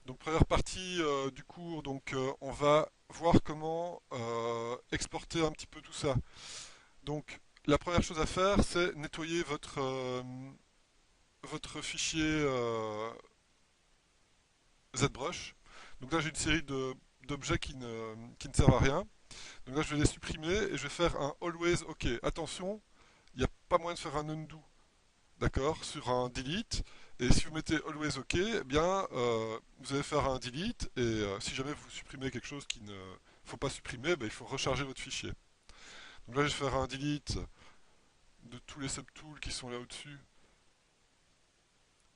Donc première partie du cours, donc on va voir comment exporter un petit peu tout ça. Donc la première chose à faire, c'est nettoyer votre fichier ZBrush. Donc là j'ai une série d'objets qui ne servent à rien. Donc là je vais les supprimer et je vais faire un always OK. Attention, il n'y a pas moyen de faire un undo, d'accord, sur un delete. Et si vous mettez always OK, eh bien, vous allez faire un delete. Et si jamais vous supprimez quelque chose qu'il ne faut pas supprimer, ben, il faut recharger votre fichier. Donc là, je vais faire un delete de tous les subtools qui sont là au-dessus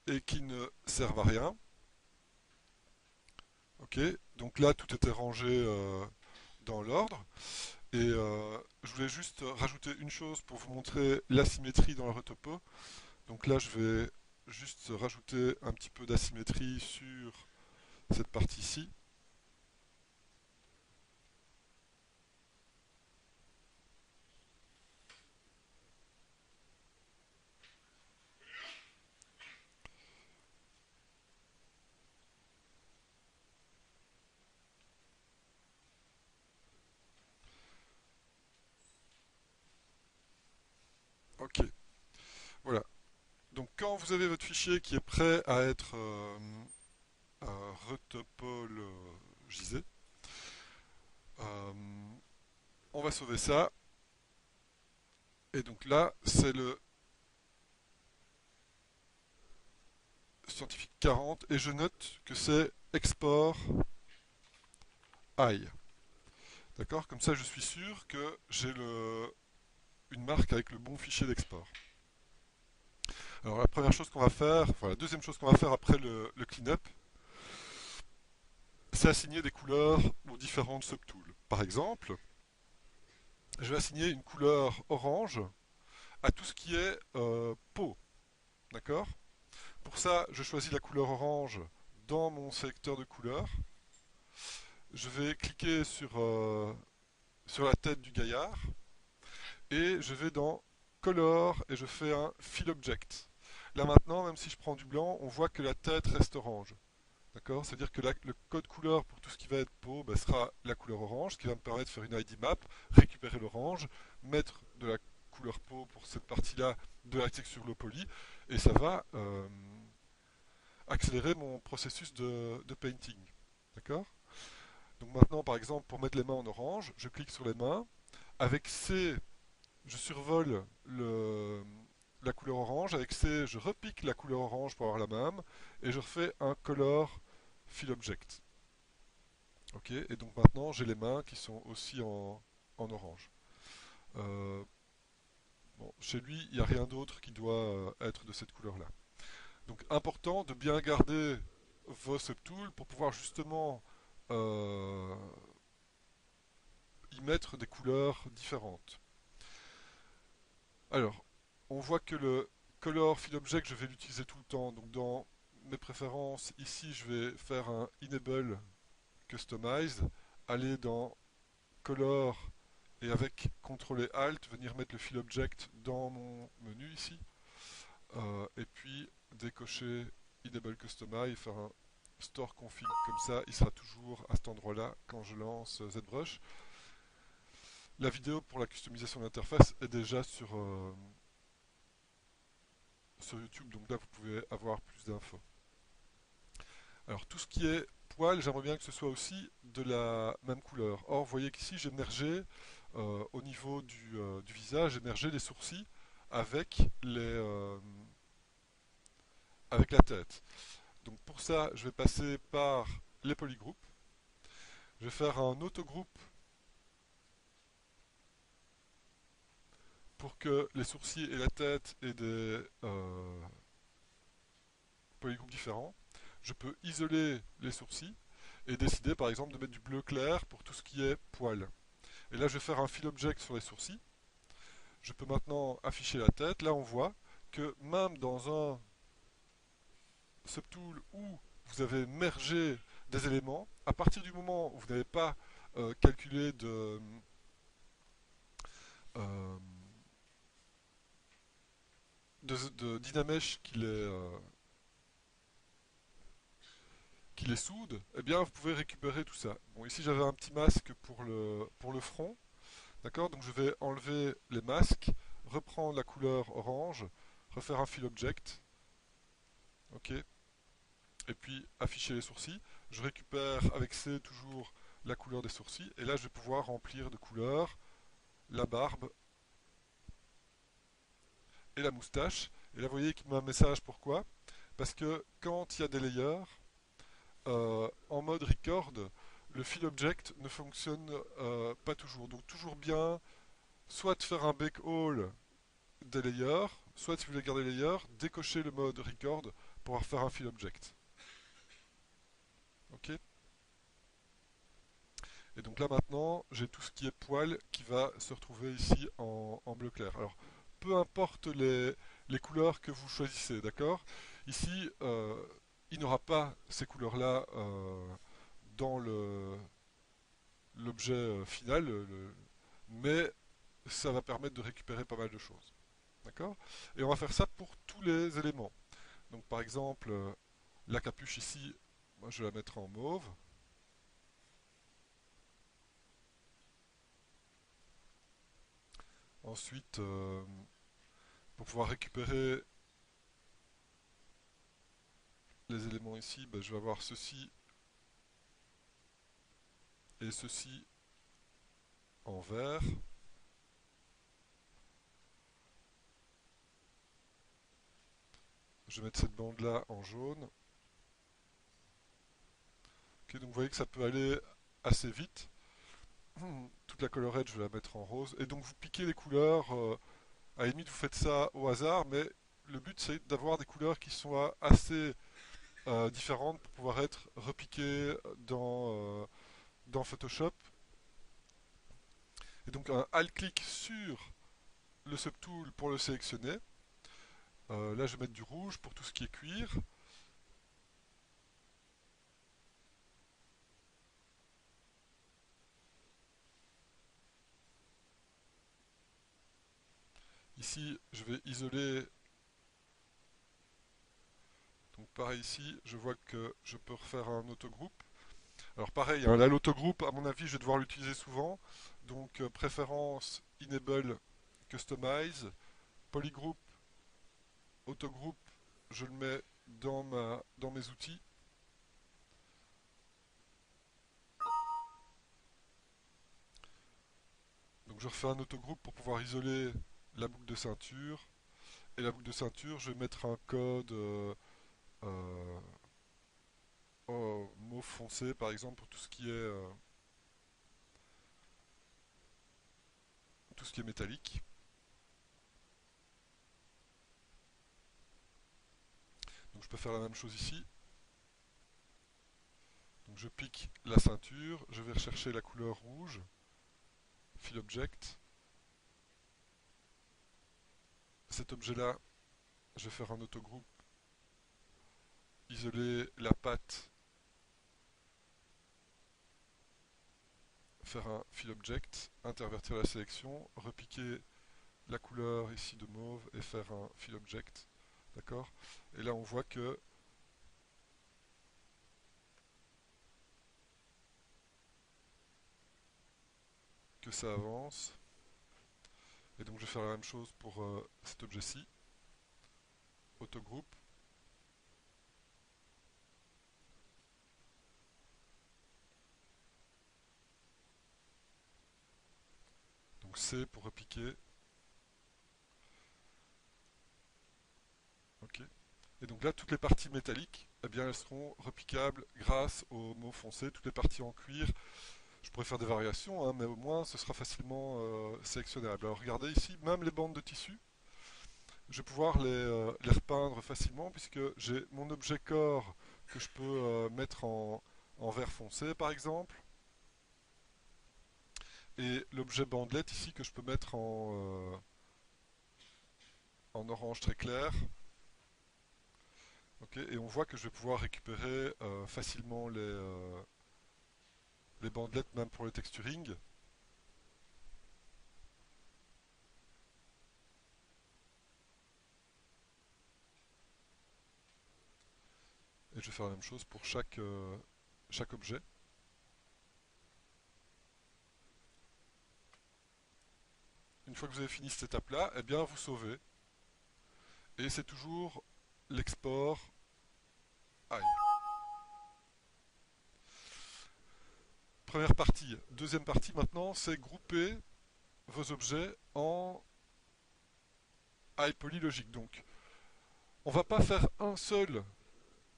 et qui ne servent à rien. OK. Donc là, tout était rangé dans l'ordre. Et je voulais juste rajouter une chose pour vous montrer l'asymétrie dans le retopo. Donc là, je vais juste rajouter un petit peu d'asymétrie sur cette partie-ci. Ok, voilà. Donc quand vous avez votre fichier qui est prêt à être retopologisé, euh, on va sauver ça. Et donc là, c'est le scientifique 40 et je note que c'est export I. D'accord. Comme ça, je suis sûr que j'ai une marque avec le bon fichier d'export. Alors la première chose qu'on va faire, enfin la deuxième chose qu'on va faire après le cleanup, c'est assigner des couleurs aux différentes subtools. Par exemple, je vais assigner une couleur orange à tout ce qui est peau. D'accord. Pour ça, je choisis la couleur orange dans mon sélecteur de couleurs. Je vais cliquer sur la tête du gaillard et je vais dans Color et je fais un Fill Object. Là maintenant, même si je prends du blanc, on voit que la tête reste orange. D'accord. C'est-à-dire que le code couleur pour tout ce qui va être peau ben, sera la couleur orange, ce qui va me permettre de faire une ID map, récupérer l'orange, mettre de la couleur peau pour cette partie-là de la texture low poly, et ça va accélérer mon processus de painting. D'accord. Donc maintenant, par exemple, pour mettre les mains en orange, je clique sur les mains. Avec C, je survole la couleur orange. Avec C, je repique la couleur orange pour avoir la même. Et je refais un color fill object. Ok. Et donc maintenant, j'ai les mains qui sont aussi en orange. Euh, bon, chez lui, il n'y a rien d'autre qui doit être de cette couleur-là. Donc important de bien garder vos subtools pour pouvoir justement euh, y mettre des couleurs différentes. Alors, on voit que le color fill object, je vais l'utiliser tout le temps. Donc dans mes préférences, ici, je vais faire un enable customize, aller dans color et avec CTRL et ALT, venir mettre le fill object dans mon menu ici. Et puis décocher enable customize, faire un store config comme ça, il sera toujours à cet endroit-là quand je lance ZBrush. La vidéo pour la customisation de l'interface est déjà sur YouTube, donc là vous pouvez avoir plus d'infos. Alors tout ce qui est poil, j'aimerais bien que ce soit aussi de la même couleur. Or, vous voyez qu'ici j'ai mergé au niveau du visage, j'ai mergé les sourcils avec avec la tête. Donc pour ça, je vais passer par les polygroups. Je vais faire un autogroupe pour que les sourcils et la tête aient des polygroupes différents. Je peux isoler les sourcils et décider par exemple de mettre du bleu clair pour tout ce qui est poil. Et là je vais faire un fill object sur les sourcils. Je peux maintenant afficher la tête. Là on voit que même dans un subtool où vous avez mergé des éléments, à partir du moment où vous n'avez pas calculé euh, de Dynamesh qui les soude, eh bien vous pouvez récupérer tout ça. Bon, ici j'avais un petit masque pour le front, d'accord? Donc je vais enlever les masques, reprendre la couleur orange, refaire un fill object, ok? Et puis afficher les sourcils. Je récupère avec C toujours la couleur des sourcils, et là je vais pouvoir remplir de couleurs la barbe et la moustache. Et là vous voyez qu'il met un message, pourquoi? Parce que quand il y a des layers, en mode record, le fill object ne fonctionne pas toujours. Donc toujours bien, soit de faire un back all des layers, soit si vous voulez garder les layers, décocher le mode record pour pouvoir faire un fill object. Ok. Et donc là maintenant, j'ai tout ce qui est poil qui va se retrouver ici en bleu clair. Alors, peu importe les couleurs que vous choisissez, d'accord? Ici, il n'aura pas ces couleurs-là dans l'objet final, mais ça va permettre de récupérer pas mal de choses. D'accord? Et on va faire ça pour tous les éléments. Donc par exemple, la capuche ici, moi je vais la mettre en mauve. Ensuite, pour pouvoir récupérer les éléments ici, ben, je vais avoir ceci et ceci en vert. Je vais mettre cette bande là en jaune. Ok, donc vous voyez que ça peut aller assez vite. Toute la colorette, je vais la mettre en rose. Et donc vous piquez les couleurs. À la limite, vous faites ça au hasard, mais le but c'est d'avoir des couleurs qui soient assez différentes pour pouvoir être repiquées dans Photoshop. Et donc un alt-clic sur le subtool pour le sélectionner. Là, je vais mettre du rouge pour tout ce qui est cuir. Ici, je vais isoler. Donc pareil ici, je vois que je peux refaire un autogroupe. Alors pareil, hein, là l'autogroupe, à mon avis, je vais devoir l'utiliser souvent. Donc préférence, enable, customize, polygroup, autogroupe, je le mets dans mes outils. Donc je refais un autogroupe pour pouvoir isoler la boucle de ceinture. Et la boucle de ceinture, je vais mettre un code euh, mauve foncé, par exemple, pour tout ce qui est métallique. Donc je peux faire la même chose ici. Donc je pique la ceinture, je vais rechercher la couleur rouge, fill object. Cet objet-là, je vais faire un autogroupe, isoler la patte, faire un fill object, intervertir la sélection, repiquer la couleur ici de mauve et faire un fill object. D'accord? Et là on voit que ça avance. Et donc je vais faire la même chose pour cet objet-ci. Autogroupe. Donc C pour repiquer. Ok. Et donc là, toutes les parties métalliques, eh bien, elles seront repiquables grâce au mot foncé. Toutes les parties en cuir, je pourrais faire des variations, hein, mais au moins ce sera facilement sélectionnable. Alors regardez ici, même les bandes de tissu, je vais pouvoir les repeindre facilement puisque j'ai mon objet corps que je peux mettre en vert foncé par exemple, et l'objet bandelette ici que je peux mettre en orange très clair. Okay, et on voit que je vais pouvoir récupérer facilement les bandelettes même pour le texturing. Et je vais faire la même chose pour chaque objet. Une fois que vous avez fini cette étape-là, eh bien vous sauvez. Et c'est toujours l'export I. Première partie. Deuxième partie maintenant, c'est grouper vos objets en I polylogique. Donc, on va pas faire un seul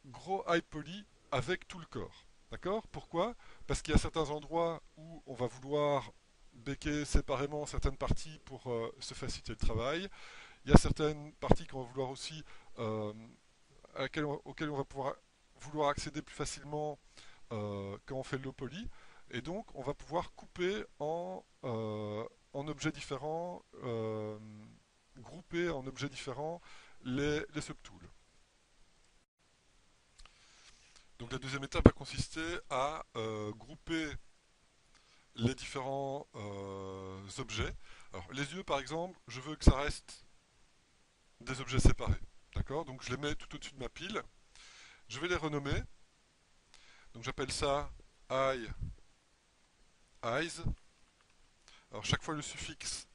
gros I poly avec tout le corps. D'accord? Pourquoi? Parce qu'il y a certains endroits où on va vouloir béquer séparément certaines parties pour se faciliter le travail. Il y a certaines parties qu'on va vouloir aussi euh, auxquelles on va pouvoir vouloir accéder plus facilement quand on fait le low poly. Et donc, on va pouvoir couper en objets différents, grouper en objets différents les subtools. Donc, la deuxième étape va consister à grouper les différents objets. Alors, les yeux, par exemple, je veux que ça reste des objets séparés. D'accord? Donc, je les mets tout au-dessus de ma pile. Je vais les renommer. Donc, j'appelle ça eye, eyes. Alors, chaque fois le suffixe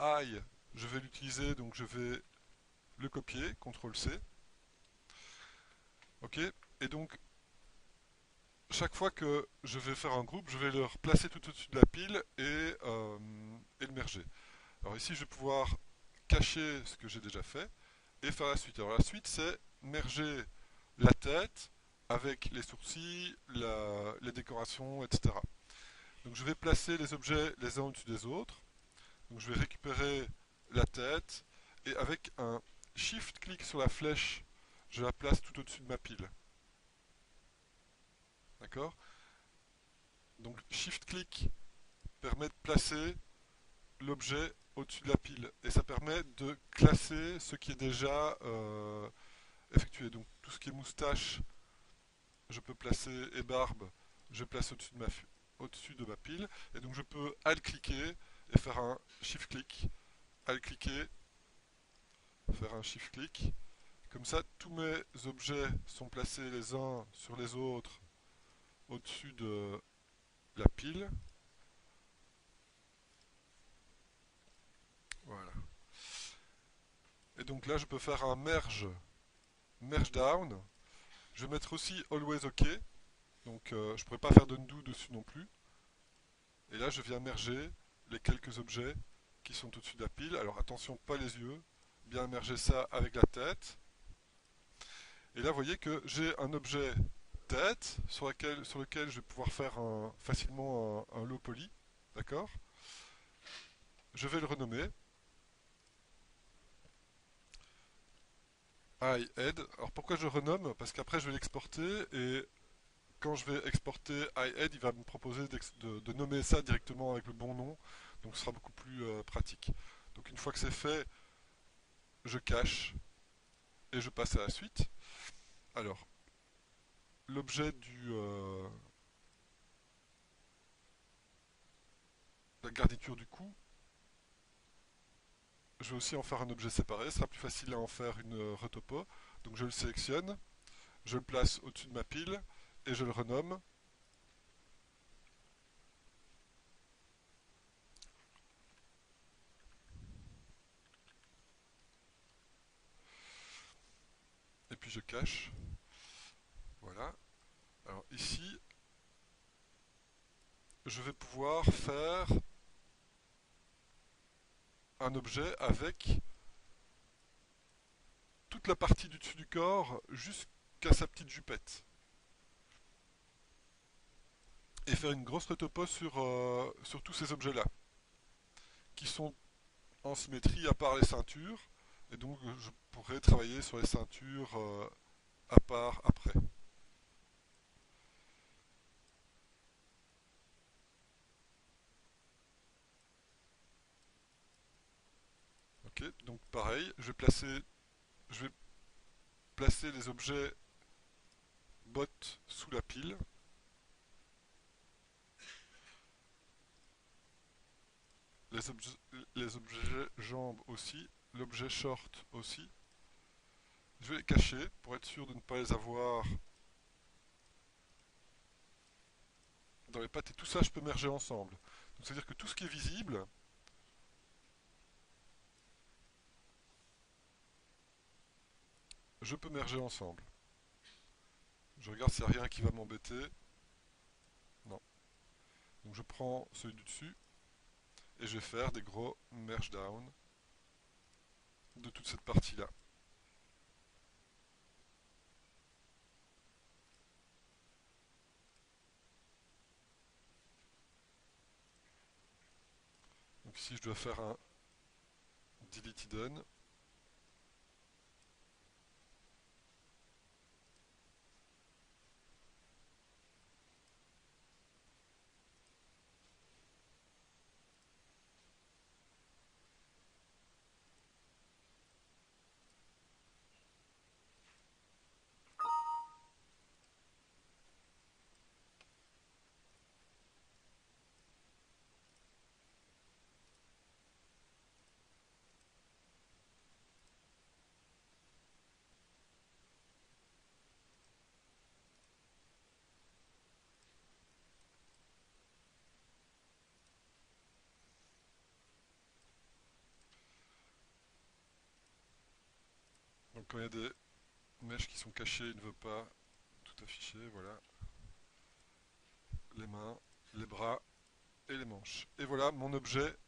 eye, je vais l'utiliser, donc je vais le copier, CTRL-C. Ok? Et donc, chaque fois que je vais faire un groupe, je vais le replacer tout au-dessus de la pile et le merger. Alors ici, je vais pouvoir cacher ce que j'ai déjà fait et faire la suite. Alors la suite, c'est merger la tête avec les sourcils, les décorations, etc. Donc je vais placer les objets les uns au-dessus des autres. Donc je vais récupérer la tête et avec un shift-clic sur la flèche, je la place tout au-dessus de ma pile. D'accord? Donc shift-clic permet de placer l'objet au-dessus de la pile et ça permet de classer ce qui est déjà effectué. Donc tout ce qui est moustache, je peux placer et barbe, je place au-dessus de ma pile et donc je peux alt-cliquer et faire un shift-clic, alt-cliquer, faire un shift-clic. Comme ça, tous mes objets sont placés les uns sur les autres au-dessus de la pile. Voilà. Et donc là, je peux faire un merge down. Je vais mettre aussi always OK. Donc je ne pourrais pas faire d'undo dessus non plus. Et là, je viens merger les quelques objets qui sont au-dessus de la pile. Alors attention, pas les yeux. Bien merger ça avec la tête. Et là, vous voyez que j'ai un objet tête sur lequel je vais pouvoir faire facilement un low poly. D'accord? Je vais le renommer iHead. Alors pourquoi je renomme? Parce qu'après je vais l'exporter et quand je vais exporter iHead, il va me proposer de nommer ça directement avec le bon nom. Donc ce sera beaucoup plus pratique. Donc une fois que c'est fait, je cache et je passe à la suite. Alors, l'objet la garniture du cou, je vais aussi en faire un objet séparé. Ce sera plus facile à en faire une retopo. Donc je le sélectionne, je le place au-dessus de ma pile et je le renomme. Et puis je cache. Voilà. Alors ici, je vais pouvoir faire un objet avec toute la partie du dessus du corps jusqu'à sa petite jupette. Et faire une grosse retopo sur tous ces objets-là, qui sont en symétrie à part les ceintures. Et donc je pourrais travailler sur les ceintures à part après. Ok, donc pareil, je vais placer les objets bottes sous la pile. Les, les objets jambes aussi, l'objet short aussi. Je vais les cacher pour être sûr de ne pas les avoir dans les pattes. Et tout ça, je peux merger ensemble. Donc c'est-à-dire que tout ce qui est visible, je peux merger ensemble. Je regarde s'il n'y a rien qui va m'embêter. Non. Donc je prends celui du dessus et je vais faire des gros merge down de toute cette partie-là. Donc ici, je dois faire un delete hidden. Donc quand il y a des mèches qui sont cachées, il ne veut pas tout afficher. Voilà. Les mains, les bras et les manches. Et voilà mon objet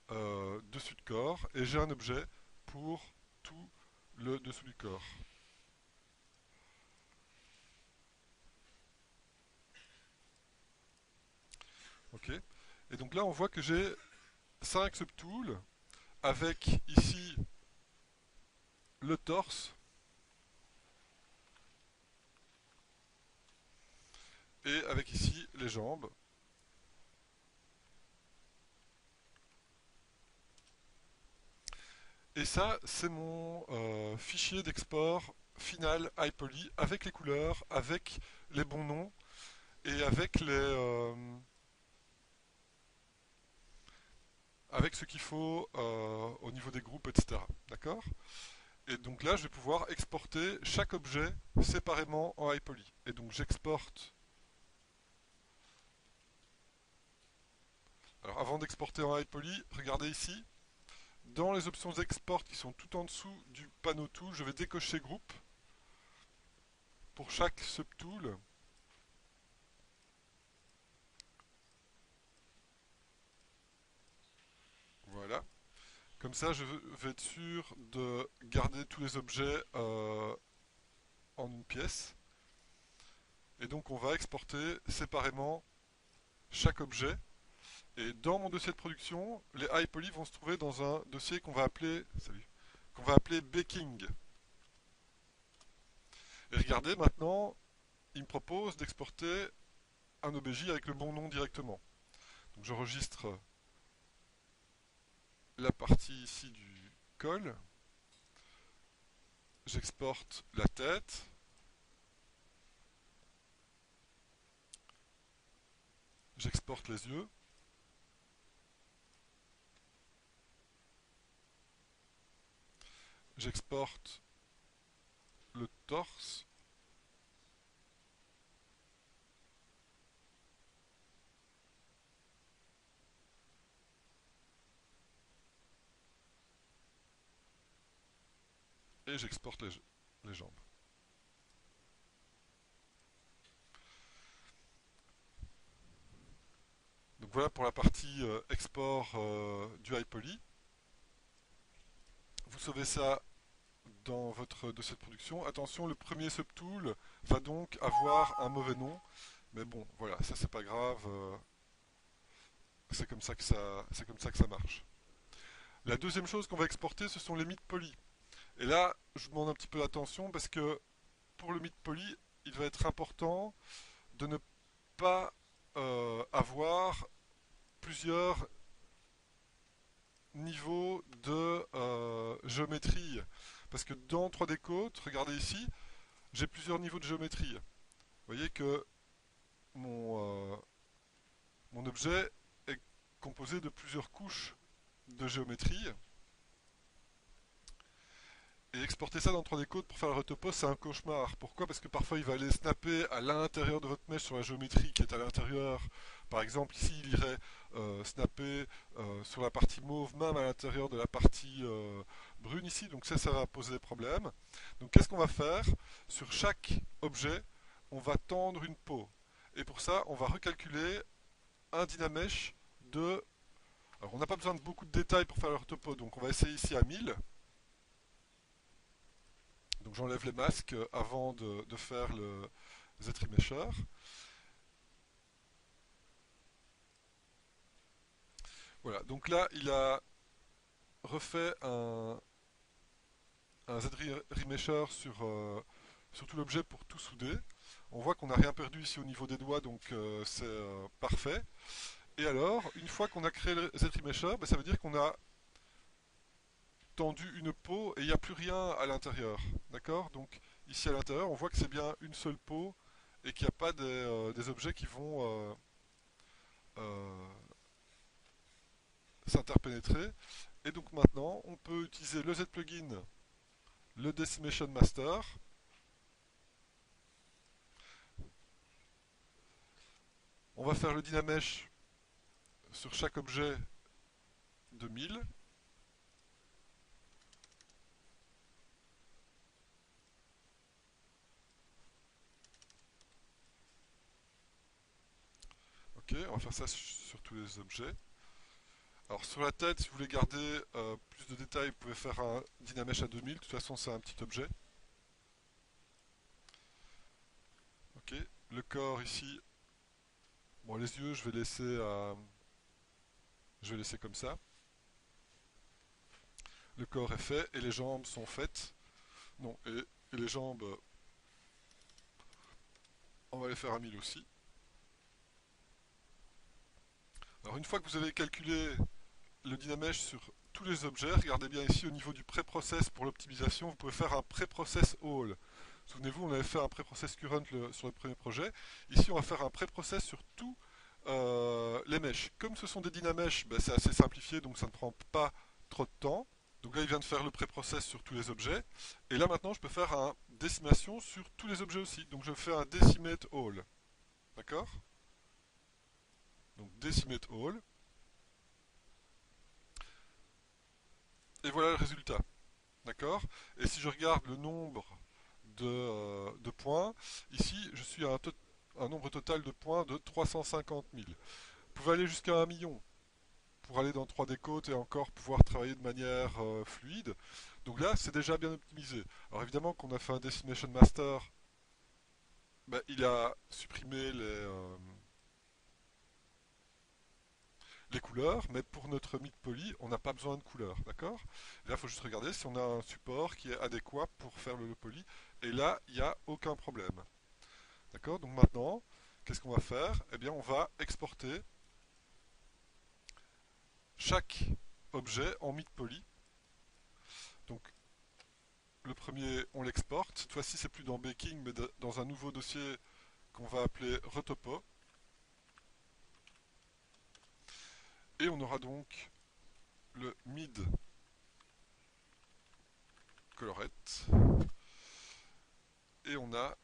dessus de corps. Et j'ai un objet pour tout le dessous du corps. Ok. Et donc là, on voit que j'ai 5 subtools avec ici le torse et avec ici les jambes. Et ça, c'est mon fichier d'export final iPoly avec les couleurs, avec les bons noms et avec ce qu'il faut au niveau des groupes, etc. D'accord? Et donc là, je vais pouvoir exporter chaque objet séparément en iPoly. Et donc j'exporte. Alors avant d'exporter en iPoly, regardez ici. Dans les options d'export qui sont tout en dessous du panneau tool, je vais décocher groupe pour chaque subtool. Voilà. Comme ça, je vais être sûr de garder tous les objets en une pièce. Et donc, on va exporter séparément chaque objet. Et dans mon dossier de production, les iPoly vont se trouver dans un dossier qu'on va appeler, qu'on va appeler baking. Et regardez maintenant, il me propose d'exporter un OBJ avec le bon nom directement. Donc, j'enregistre la partie ici du col. J'exporte la tête. J'exporte les yeux. J'exporte le torse. Et j'exporte les jambes. Donc voilà pour la partie export du iPoly. Vous sauvez ça dans votre dossier de production. Attention, le premier subtool va donc avoir un mauvais nom. Mais bon, voilà, ça c'est pas grave. C'est comme ça que ça marche. La deuxième chose qu'on va exporter, ce sont les mythes poly. Et là, je vous demande un petit peu d'attention parce que pour le mythe poly, il va être important de ne pas avoir plusieurs niveaux de géométrie. Parce que dans 3D Code, regardez ici, j'ai plusieurs niveaux de géométrie. Vous voyez que mon objet est composé de plusieurs couches de géométrie. Et exporter ça dans 3D Code pour faire le retopo, c'est un cauchemar. Pourquoi? Parce que parfois il va aller snapper à l'intérieur de votre mesh sur la géométrie qui est à l'intérieur. Par exemple, ici il irait snapper sur la partie mauve, même à l'intérieur de la partie brune ici. Donc ça va poser des problèmes. Donc qu'est-ce qu'on va faire? Sur chaque objet, on va tendre une peau. Et pour ça, on va recalculer un dynamesh de... Alors on n'a pas besoin de beaucoup de détails pour faire le retopo, donc on va essayer ici à 1000. Donc j'enlève les masques avant de faire le Z-Remesher. Voilà, donc là il a refait un Z-Remesher sur tout l'objet pour tout souder. On voit qu'on n'a rien perdu ici au niveau des doigts, donc c'est parfait. Et alors, une fois qu'on a créé le Z-Remesher, ben, ça veut dire qu'on a tendu une peau et il n'y a plus rien à l'intérieur. D'accord? Donc ici à l'intérieur, on voit que c'est bien une seule peau et qu'il n'y a pas des objets qui vont euh, s'interpénétrer. Et donc maintenant, on peut utiliser le Z-Plugin, le Decimation Master. On va faire le Dynamesh sur chaque objet de 1000. Ok, on va faire ça sur tous les objets. Alors sur la tête, si vous voulez garder plus de détails, vous pouvez faire un Dynamesh à 2000. De toute façon, c'est un petit objet. Ok, le corps ici. Bon, les yeux, je vais laisser comme ça. Le corps est fait et les jambes sont faites. Non, et les jambes, on va les faire à 1000 aussi. Alors une fois que vous avez calculé le Dynamesh sur tous les objets, regardez bien ici au niveau du pré-process pour l'optimisation, vous pouvez faire un pré-process all. Souvenez-vous, on avait fait un pré-process current sur le premier projet. Ici, on va faire un pré-process sur tous les meshs. Comme ce sont des Dynamesh, ben, c'est assez simplifié, donc ça ne prend pas trop de temps. Donc là, il vient de faire le pré-process sur tous les objets. Et là, maintenant, je peux faire un décimation sur tous les objets aussi. Donc je fais un decimate all. D'accord? Donc decimate all. Et voilà le résultat. D'accord? Et si je regarde le nombre de points, ici, je suis à un nombre total de points de 350 000. Vous pouvez aller jusqu'à 1 million pour aller dans 3D Code et encore pouvoir travailler de manière fluide. Donc là, c'est déjà bien optimisé. Alors évidemment qu'on a fait un Decimation Master, ben, il a supprimé les couleurs, mais pour notre mid poly, on n'a pas besoin de couleurs, d'accord? Là, il faut juste regarder si on a un support qui est adéquat pour faire le low poly, et là, il n'y a aucun problème. D'accord? Donc maintenant, qu'est-ce qu'on va faire? Eh bien, on va exporter chaque objet en mid poly. Donc, le premier, on l'exporte. Cette fois-ci, c'est plus dans Baking, mais dans un nouveau dossier qu'on va appeler Retopo. Et on aura donc le mid colorette. Et on a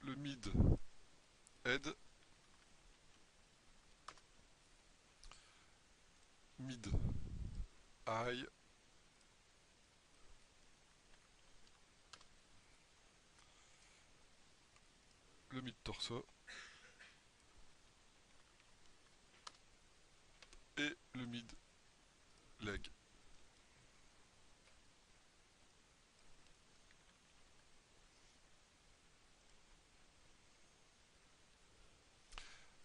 le mid head, mid eye, le mid torso et le mid leg.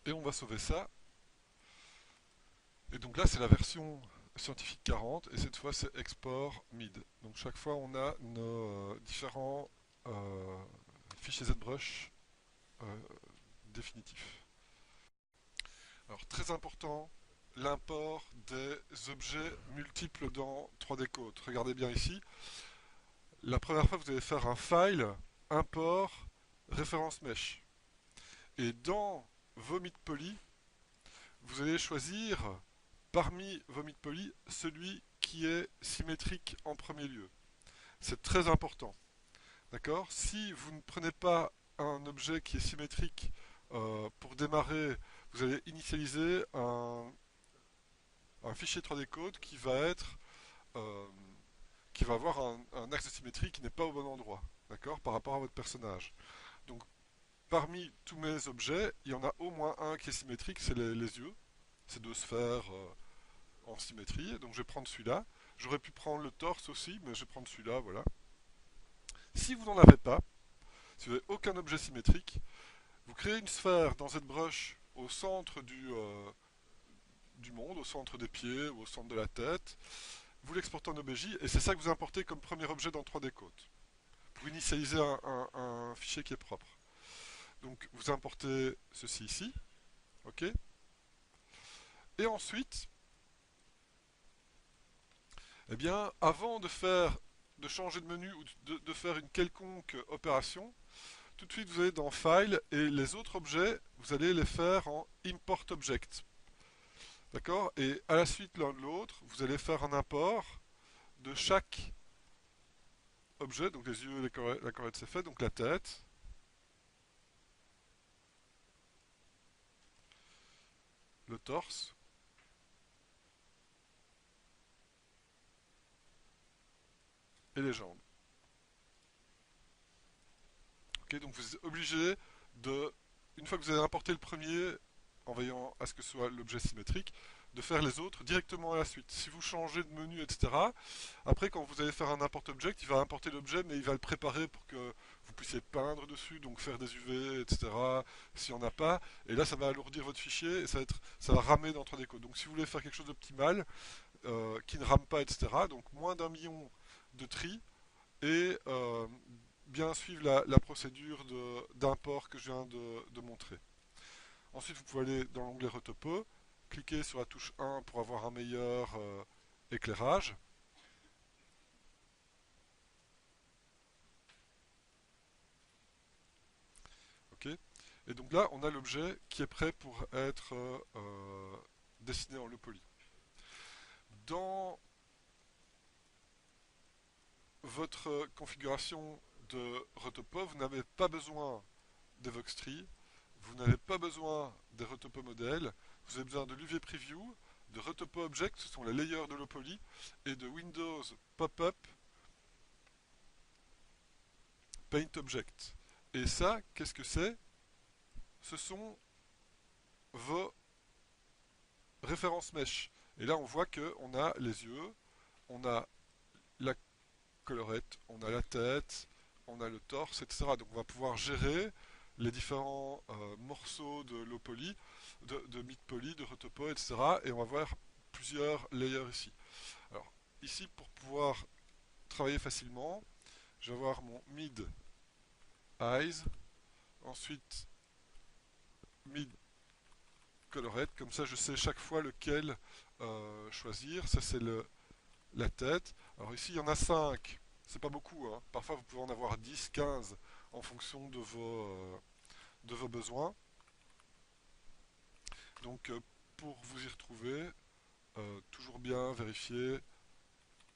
Et on va sauver ça. Et donc là, c'est la version scientifique 40, et cette fois, c'est export mid. Donc chaque fois, on a nos différents fichiers ZBrush définitifs. Alors, très important, l'import des objets multiples dans 3D Code. Regardez bien ici. La première fois, vous allez faire un file, import, référence mesh. Et dans vomit poly, vous allez choisir parmi vomit poly celui qui est symétrique en premier lieu. C'est très important. D'accord? Si vous ne prenez pas un objet qui est symétrique pour démarrer, vous allez initialiser un fichier 3D code euh, qui va avoir un axe de symétrie qui n'est pas au bon endroit, d'accord, par rapport à votre personnage. Donc, parmi tous mes objets, il y en a au moins un qui est symétrique, c'est les yeux, ces deux sphères en symétrie. Donc, je vais prendre celui-là. J'aurais pu prendre le torse aussi, mais je vais prendre celui-là, voilà. Si vous n'en avez pas, si vous n'avez aucun objet symétrique, vous créez une sphère dans ZBrush au centre du monde, au centre des pieds ou au centre de la tête. Vous l'exportez en OBJ et c'est ça que vous importez comme premier objet dans 3D Code pour initialiser un fichier qui est propre. Donc vous importez ceci ici, ok. Et ensuite, eh bien, avant de changer de menu ou de faire une quelconque opération, tout de suite vous allez dans File et les autres objets, vous allez les faire en Import Object. D'accord? Et à la suite l'un de l'autre, vous allez faire un import de chaque objet, donc les yeux, la cornette c'est fait, donc la tête, le torse, et les jambes. Ok, donc vous êtes obligé de, une fois que vous avez importé le premier, en veillant à ce que ce soit l'objet symétrique, de faire les autres directement à la suite. Si vous changez de menu, etc., après quand vous allez faire un import object, il va importer l'objet, mais il va le préparer pour que vous puissiez peindre dessus, donc faire des UV, etc., s'il n'y en a pas. Et là, ça va alourdir votre fichier et ça va ramer dans 3D Code. Donc si vous voulez faire quelque chose d'optimal, qui ne rame pas, etc., donc moins d'un million de tri, et bien suivre la procédure d'import que je viens de montrer. Ensuite, vous pouvez aller dans l'onglet Retopo, cliquer sur la touche 1 pour avoir un meilleur éclairage. Ok. Et donc là, on a l'objet qui est prêt pour être dessiné en low poly. Dans votre configuration de Retopo, vous n'avez pas besoin des Voxtree, vous n'avez pas besoin des Retopo modèles, vous avez besoin de l'UV Preview, de Retopo Object, ce sont les layers de low poly, et de Windows Pop-up Paint Object. Et ça, qu'est-ce que c'est? Ce sont vos références mesh. Et là, on voit qu'on a les yeux, on a la colorette, on a la tête, on a le torse, etc. Donc on va pouvoir gérer les différents morceaux de low poly, de mid poly, de Retopo, etc. Et on va voir plusieurs layers ici. Alors ici, pour pouvoir travailler facilement, je vais avoir mon mid eyes, ensuite mid colorette, comme ça je sais chaque fois lequel choisir. Ça c'est la tête. Alors ici il y en a 5, c'est pas beaucoup, hein. Parfois vous pouvez en avoir 10, 15 en fonction de vos besoins. Donc pour vous y retrouver, toujours bien vérifier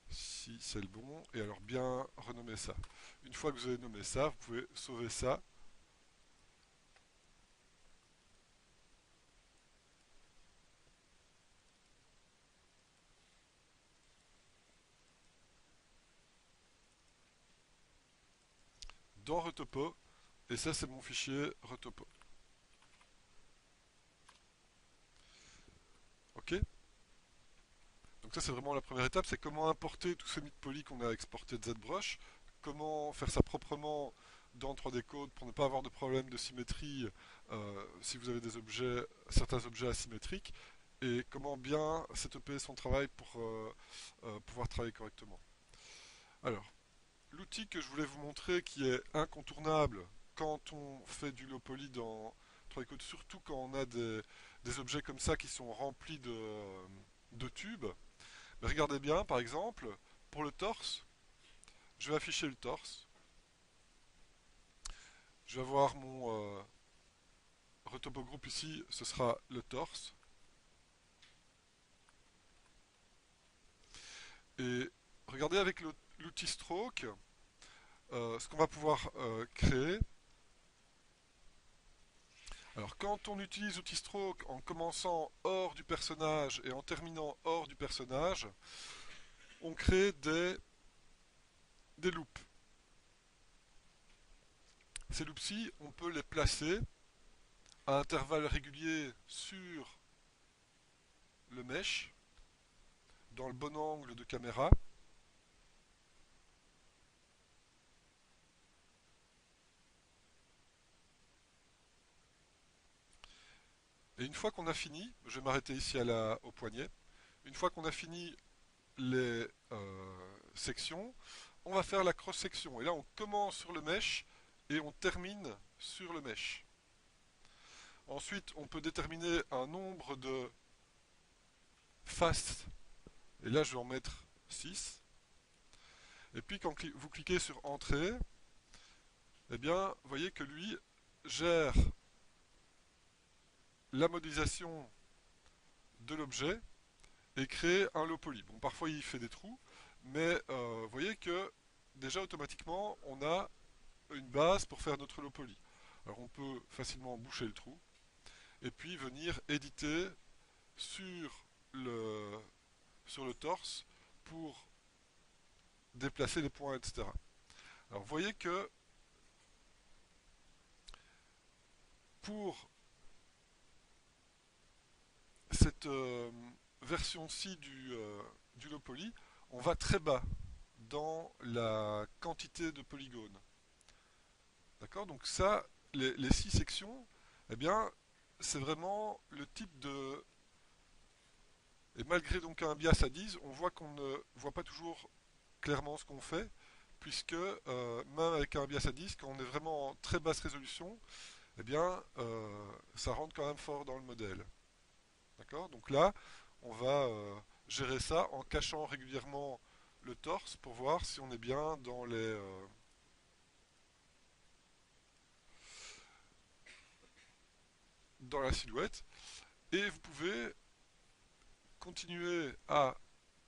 si c'est le bon et alors bien renommer ça. Une fois que vous avez nommé ça, vous pouvez sauver ça. Dans Retopo, et ça c'est mon fichier Retopo. Ok? Donc ça c'est vraiment la première étape, c'est comment importer tous ces mid-poly qu'on a exportés de ZBrush, comment faire ça proprement dans 3D Code pour ne pas avoir de problème de symétrie si vous avez des objets, certains objets asymétriques, et comment bien setuper son travail pour pouvoir travailler correctement. Alors, l'outil que je voulais vous montrer qui est incontournable quand on fait du low poly dans 3D Code, surtout quand on a des objets comme ça qui sont remplis de tubes. Mais regardez bien, par exemple, pour le torse, je vais afficher le torse. Je vais avoir mon Retopo Group ici, ce sera le torse. Et regardez avec l'outil Stroke, ce qu'on va pouvoir créer. Alors quand on utilise l'outil Stroke en commençant hors du personnage et en terminant hors du personnage, on crée des loops. Ces loops-ci, on peut les placer à intervalles réguliers sur le mesh, dans le bon angle de caméra. Et une fois qu'on a fini, je vais m'arrêter ici au poignet, une fois qu'on a fini les sections, on va faire la cross-section. Et là, on commence sur le mesh et on termine sur le mesh. Ensuite, on peut déterminer un nombre de faces. Et là, je vais en mettre 6. Et puis, quand vous cliquez sur Entrée, eh bien, vous voyez que lui gère la modélisation de l'objet et crée un low poly. Bon, parfois, il fait des trous, mais vous voyez que déjà, automatiquement, on a une base pour faire notre low poly. Alors, on peut facilement boucher le trou et puis venir éditer sur le, sur le torse pour déplacer les points, etc. Alors vous voyez que pour cette version-ci du low poly, on va très bas dans la quantité de polygones. D'accord. Donc ça, les 6 sections, eh bien, c'est vraiment le type de... Et malgré donc un bias à 10, on voit qu'on ne voit pas toujours clairement ce qu'on fait, puisque même avec un bias à 10, quand on est vraiment en très basse résolution, eh bien, ça rentre quand même fort dans le modèle. D'accord. Donc là, on va gérer ça en cachant régulièrement le torse pour voir si on est bien dans la silhouette. Et vous pouvez continuer à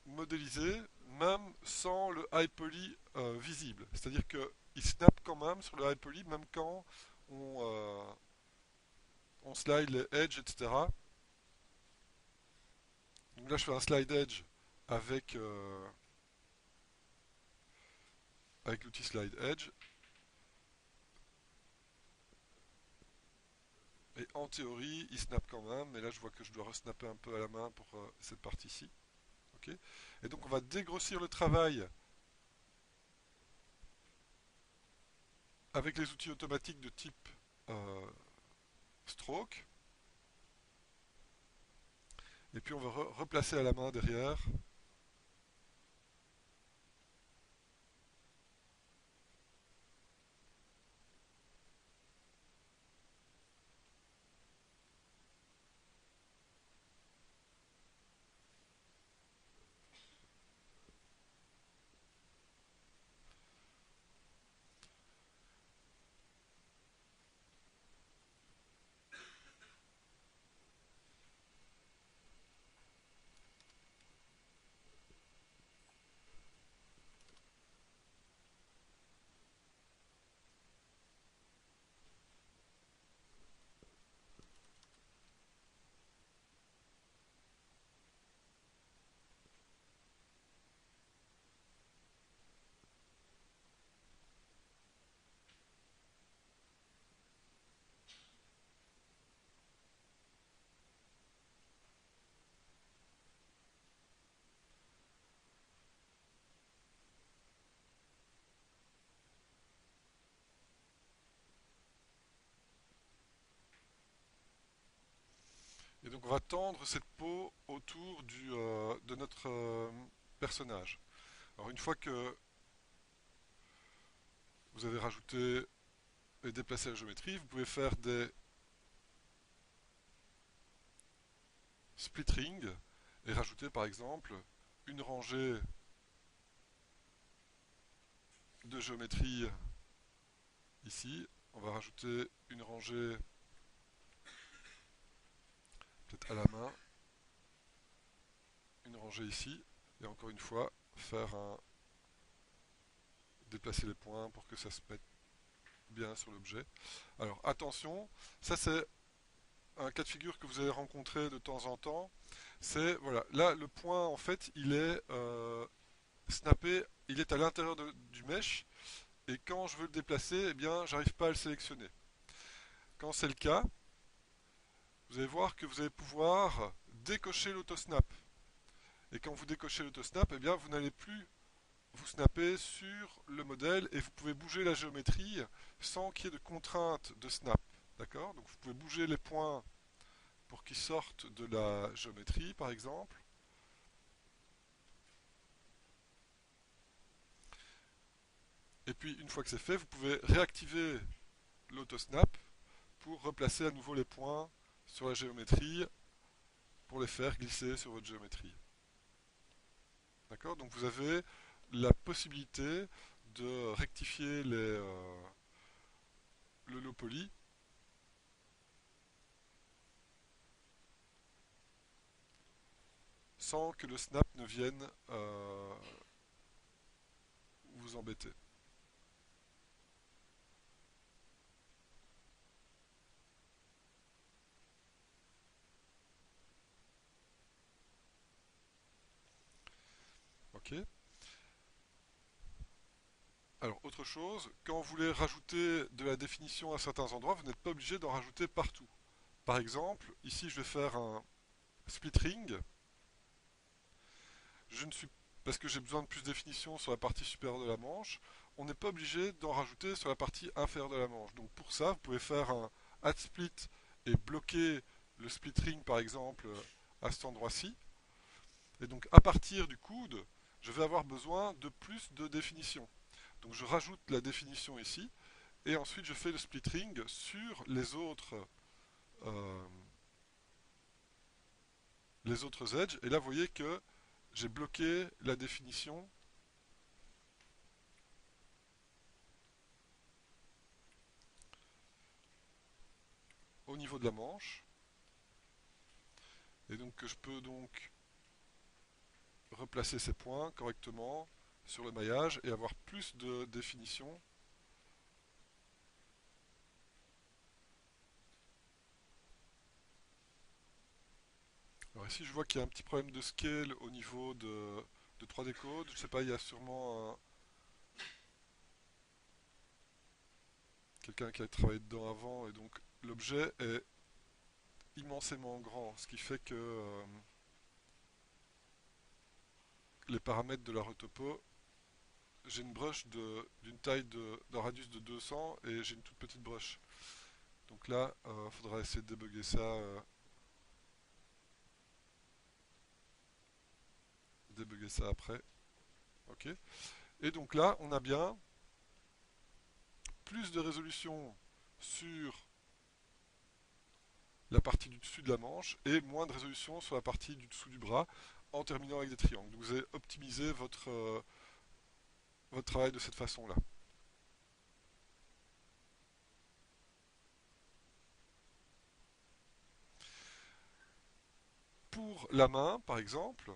modéliser même sans le high poly visible. C'est-à-dire qu'il snap quand même sur le high poly même quand on slide les edges, etc. Donc là, je fais un slide edge avec, avec l'outil slide edge. Et en théorie, il snap quand même, mais là je vois que je dois resnapper un peu à la main pour cette partie-ci. Okay. Et donc on va dégrossir le travail avec les outils automatiques de type euh, stroke. Et puis on va replacer à la main derrière. Et donc on va tendre cette peau autour de notre personnage. Alors une fois que vous avez rajouté et déplacé la géométrie, vous pouvez faire des split rings et rajouter par exemple une rangée de géométrie ici. On va rajouter une rangée peut-être à la main, une rangée ici, et encore une fois faire un déplacer les points pour que ça se mette bien sur l'objet. Alors attention, ça c'est un cas de figure que vous allez rencontrer de temps en temps. C'est voilà, là le point en fait il est snappé, il est à l'intérieur du mesh et quand je veux le déplacer, eh bien j'arrive pas à le sélectionner. Quand c'est le cas, vous allez voir que vous allez pouvoir décocher l'autosnap. Et quand vous décochez l'autosnap, eh bien vous n'allez plus vous snappez sur le modèle et vous pouvez bouger la géométrie sans qu'il y ait de contrainte de snap. D'accord? Donc vous pouvez bouger les points pour qu'ils sortent de la géométrie, par exemple. Et puis une fois que c'est fait, vous pouvez réactiver l'autosnap pour replacer à nouveau les points sur la géométrie pour les faire glisser sur votre géométrie. D'accord? Donc vous avez la possibilité de rectifier le low poly sans que le snap ne vienne vous embêter. Ok. Alors, autre chose, quand vous voulez rajouter de la définition à certains endroits, vous n'êtes pas obligé d'en rajouter partout. Par exemple, ici je vais faire un split ring. Je ne suis parce que j'ai besoin de plus de définition sur la partie supérieure de la manche. On n'est pas obligé d'en rajouter sur la partie inférieure de la manche. Donc pour ça, vous pouvez faire un add split et bloquer le split ring par exemple à cet endroit-ci. Et donc à partir du coude, je vais avoir besoin de plus de définition. Donc je rajoute la définition ici et ensuite je fais le split ring sur euh, les autres edges. Et là vous voyez que j'ai bloqué la définition au niveau de la manche. Et donc que je peux donc replacer ces points correctement sur le maillage et avoir plus de définition. Alors ici je vois qu'il y a un petit problème de scale au niveau de 3D Code. Je ne sais pas, il y a sûrement quelqu'un qui a travaillé dedans avant et donc l'objet est immensément grand, ce qui fait que les paramètres de la retopo, j'ai une brush d'une taille d'un radius de 200 et j'ai une toute petite brush. Donc là, il faudra essayer de débugger ça après. Ok. Et donc là, on a bien plus de résolution sur la partie du dessus de la manche et moins de résolution sur la partie du dessous du bras en terminant avec des triangles. Donc vous allez optimiser votre travail de cette façon-là. Pour la main, par exemple,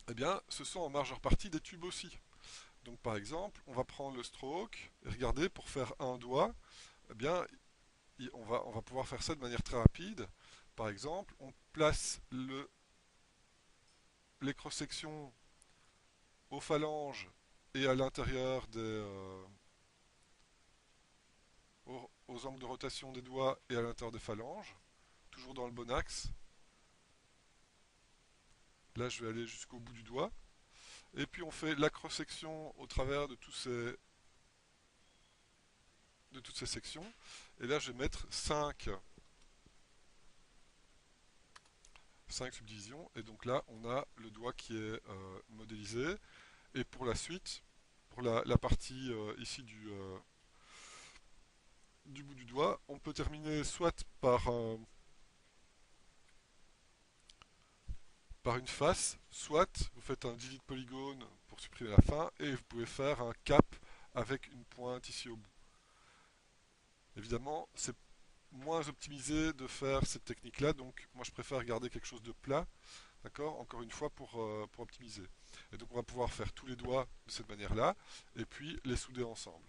eh bien, ce sont en majeure partie des tubes aussi. Donc par exemple, on va prendre le stroke et regardez, pour faire un doigt, eh bien, on va pouvoir faire ça de manière très rapide. Par exemple, on place les cross-sections aux phalanges et à l'intérieur aux angles de rotation des doigts et à l'intérieur des phalanges, toujours dans le bon axe. Là, je vais aller jusqu'au bout du doigt. Et puis on fait la cross-section au travers de toutes ces sections. Et là, je vais mettre 5 subdivisions. Et donc là, on a le doigt qui est modélisé. Et pour la suite, pour la partie ici du bout du doigt, on peut terminer soit par une face, soit vous faites un delete polygone pour supprimer la fin, et vous pouvez faire un cap avec une pointe ici au bout. Évidemment, c'est moins optimisé de faire cette technique-là, donc moi je préfère garder quelque chose de plat. D'accord? Encore une fois pour optimiser. Et donc on va pouvoir faire tous les doigts de cette manière-là, et puis les souder ensemble.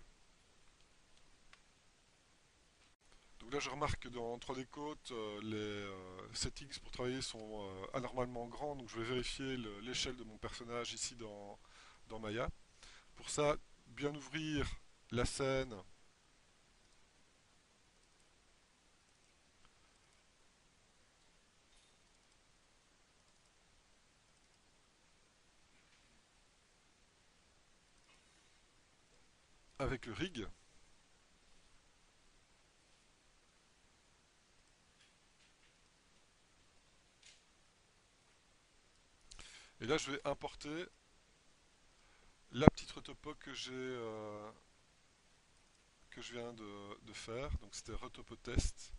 Donc là je remarque que dans 3D Code, les settings pour travailler sont anormalement grands, donc je vais vérifier l'échelle de mon personnage ici dans Maya. Pour ça, bien ouvrir la scène avec le rig. Et là je vais importer la petite retopo que je viens de faire. Donc c'était retopo test.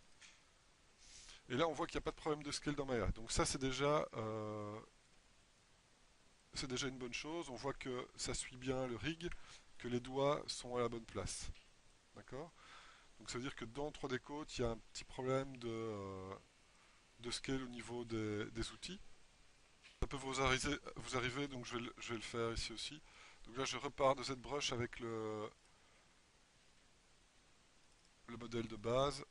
Et là on voit qu'il n'y a pas de problème de scale dans Maya. Donc ça c'est déjà une bonne chose. On voit que ça suit bien le rig, que les doigts sont à la bonne place. D'accord? Donc ça veut dire que dans 3D Code, il y a un petit problème de scale au niveau des outils. Ça peut vous arriver, donc je vais le faire ici aussi. Donc là je repars de cette brush avec le modèle de base.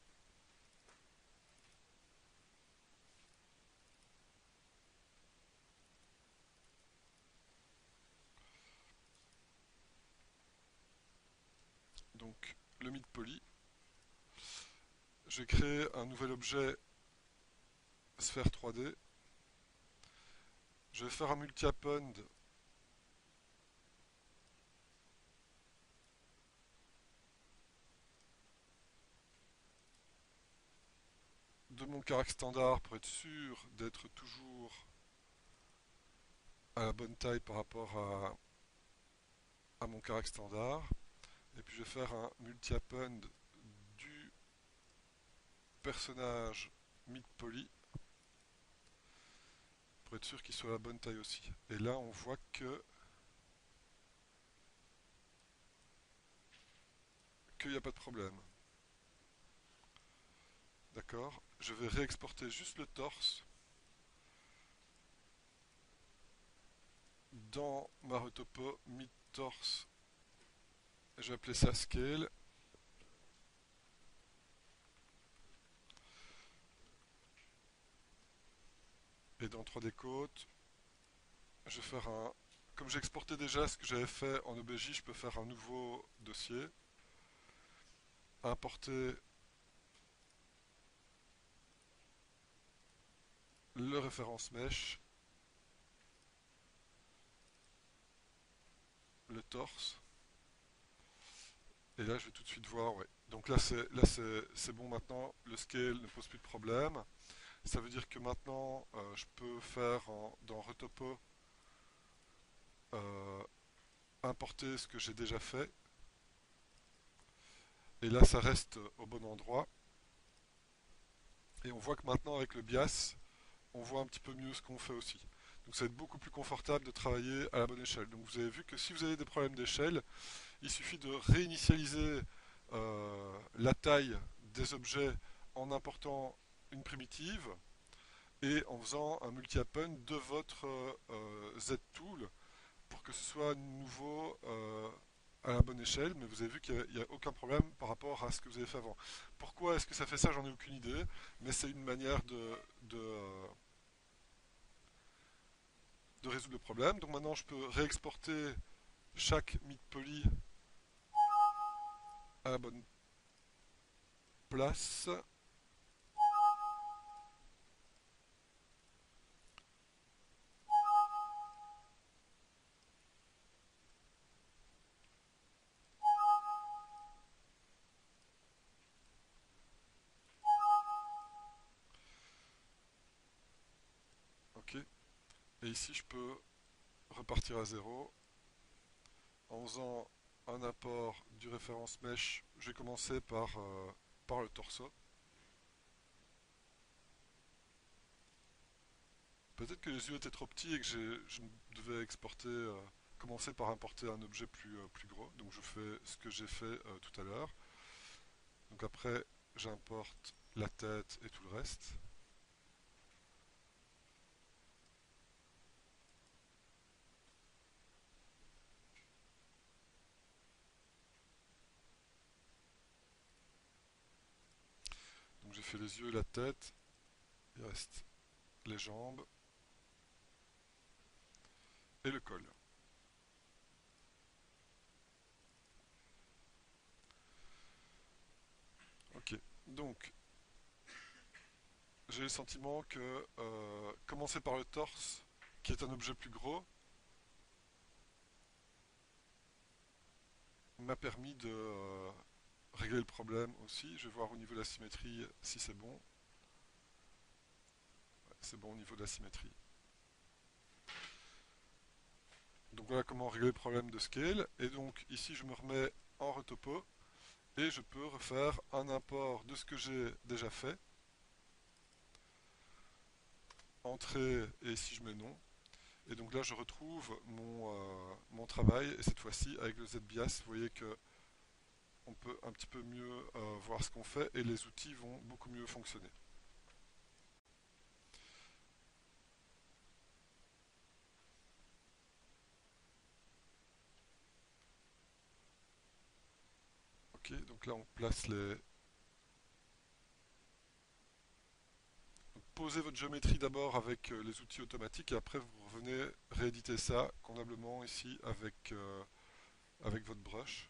Donc le mid poly. Je vais créer un nouvel objet sphère 3D. Je vais faire un multi-append de mon caractère standard pour être sûr d'être toujours à la bonne taille par rapport à mon caractère standard. Et puis je vais faire un multi-append du personnage mid-poly pour être sûr qu'il soit à la bonne taille aussi. Et là on voit qu'il n'y a pas de problème. D'accord? Je vais réexporter juste le torse dans ma retopo mid-torse. Je vais appeler ça scale. Et dans 3D Code, je vais faire un... Comme j'ai exporté déjà ce que j'avais fait en OBJ, je peux faire un nouveau dossier. Importer le référence mesh, le torse. Et là, je vais tout de suite voir, ouais. Donc c'est bon maintenant, le scale ne pose plus de problème. Ça veut dire que maintenant, je peux faire dans Retopo euh, importer ce que j'ai déjà fait. Et là, ça reste au bon endroit. Et on voit que maintenant, avec le bias, on voit un petit peu mieux ce qu'on fait aussi. Donc ça va être beaucoup plus confortable de travailler à la bonne échelle. Donc vous avez vu que si vous avez des problèmes d'échelle, il suffit de réinitialiser la taille des objets en important une primitive et en faisant un multi-append de votre Z-tool pour que ce soit nouveau à la bonne échelle, mais vous avez vu qu'il n'y a aucun problème par rapport à ce que vous avez fait avant. Pourquoi est-ce que ça fait ça? J'en ai aucune idée, mais c'est une manière de résoudre le problème. Donc maintenant, je peux réexporter chaque mid poly à la bonne place. Ok. Et ici, je peux repartir à zéro en faisant un import du référence mesh. Je vais commencer par le torso. Peut-être que les yeux étaient trop petits et que je devais exporter, commencer par importer un objet plus gros. Donc je fais ce que j'ai fait tout à l'heure. Donc après, j'importe la tête et tout le reste. fait les yeux, la tête, il reste les jambes et le col. Ok, donc j'ai le sentiment que commencer par le torse, qui est un objet plus gros, m'a permis de régler le problème aussi. Je vais voir au niveau de la symétrie si c'est bon. Ouais, c'est bon au niveau de la symétrie. Donc voilà comment régler le problème de scale. Et donc ici je me remets en retopo et je peux refaire un import de ce que j'ai déjà fait. Entrée et ici je mets non. Et donc là je retrouve mon travail et cette fois-ci avec le ZBIAS, vous voyez que on peut un petit peu mieux voir ce qu'on fait et les outils vont beaucoup mieux fonctionner. Ok, donc là on place les... Donc, posez votre géométrie d'abord avec les outils automatiques et après vous revenez rééditer ça convenablement ici avec votre brush.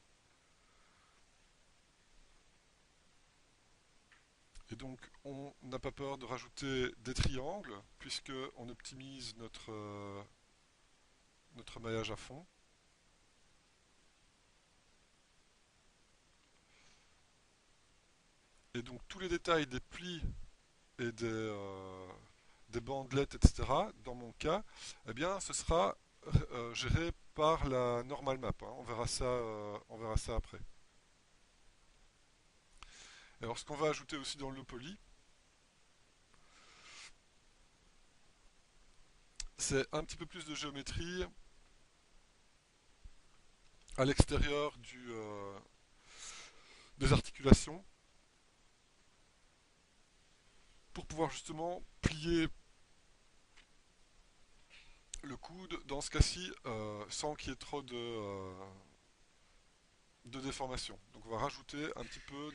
Et donc on n'a pas peur de rajouter des triangles puisque on optimise notre maillage à fond. Et donc tous les détails des plis et des bandelettes, etc., dans mon cas, eh bien, ce sera géré par la normal map, hein. On verra ça après. Alors, ce qu'on va ajouter aussi dans le poly, c'est un petit peu plus de géométrie à l'extérieur des articulations pour pouvoir justement plier le coude dans ce cas-ci sans qu'il y ait trop de déformation. Donc on va rajouter un petit peu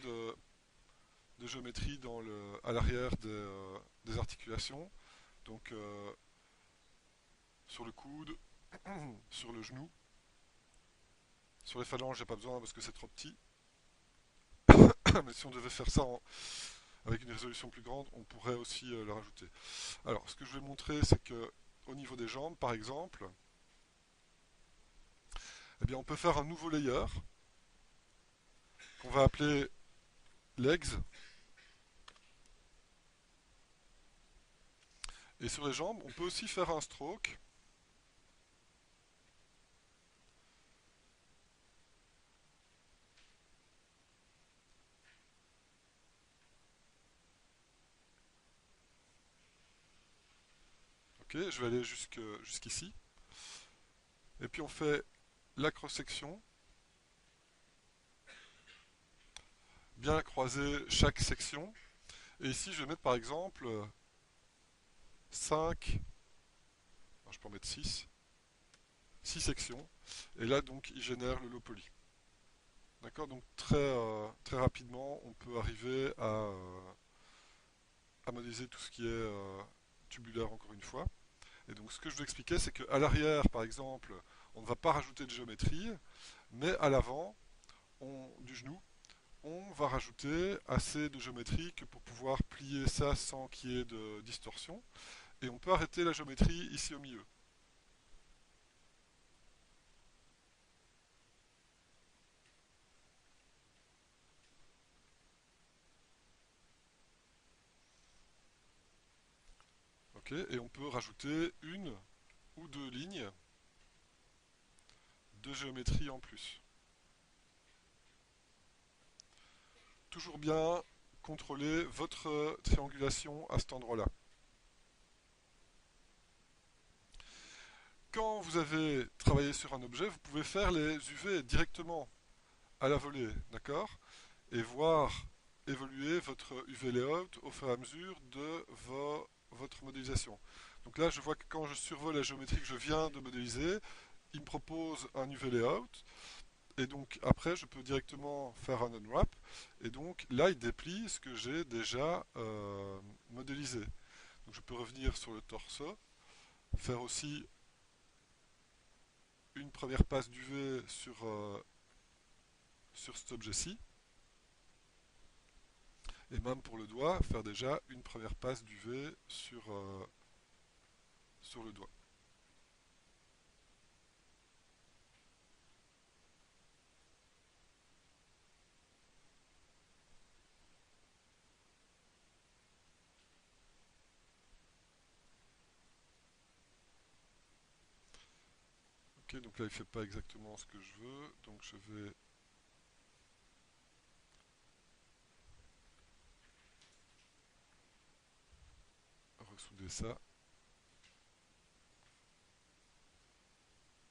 de géométrie à l'arrière des articulations. Donc sur le coude, sur le genou. Sur les phalanges, j'ai pas besoin parce que c'est trop petit. Mais si on devait faire ça avec une résolution plus grande, on pourrait aussi le rajouter. Alors, ce que je vais montrer, c'est que au niveau des jambes, par exemple, eh bien, on peut faire un nouveau layer qu'on va appeler legs. Et sur les jambes, on peut aussi faire un stroke. Ok, je vais aller jusqu'ici. Et puis on fait la cross-section. Bien croiser chaque section. Et ici, je vais mettre par exemple 5, je peux en mettre 6 sections. Et là, donc, il génère le low poly. D'accord. Donc, très rapidement, on peut arriver à modéliser tout ce qui est tubulaire, encore une fois. Et donc, ce que je vous expliquais, c'est qu'à l'arrière, par exemple, on ne va pas rajouter de géométrie, mais à l'avant du genou, on va rajouter assez de géométrie que pour pouvoir plier ça sans qu'il y ait de distorsion. Et on peut arrêter la géométrie ici au milieu. Ok, et on peut rajouter une ou deux lignes de géométrie en plus. Toujours bien contrôler votre triangulation à cet endroit-là. Quand vous avez travaillé sur un objet, vous pouvez faire les UV directement à la volée, d'accord? Et voir évoluer votre UV layout au fur et à mesure de votre modélisation. Donc là, je vois que quand je survole la géométrie que je viens de modéliser, il me propose un UV layout. Et donc après, je peux directement faire un unwrap. Et donc là, il déplie ce que j'ai déjà modélisé. Donc je peux revenir sur le torse, faire aussi une première passe d'UV sur cet objet-ci, et même pour le doigt, faire déjà une première passe d'UV sur le doigt. Ok, donc là il fait pas exactement ce que je veux, donc je vais ressouder ça.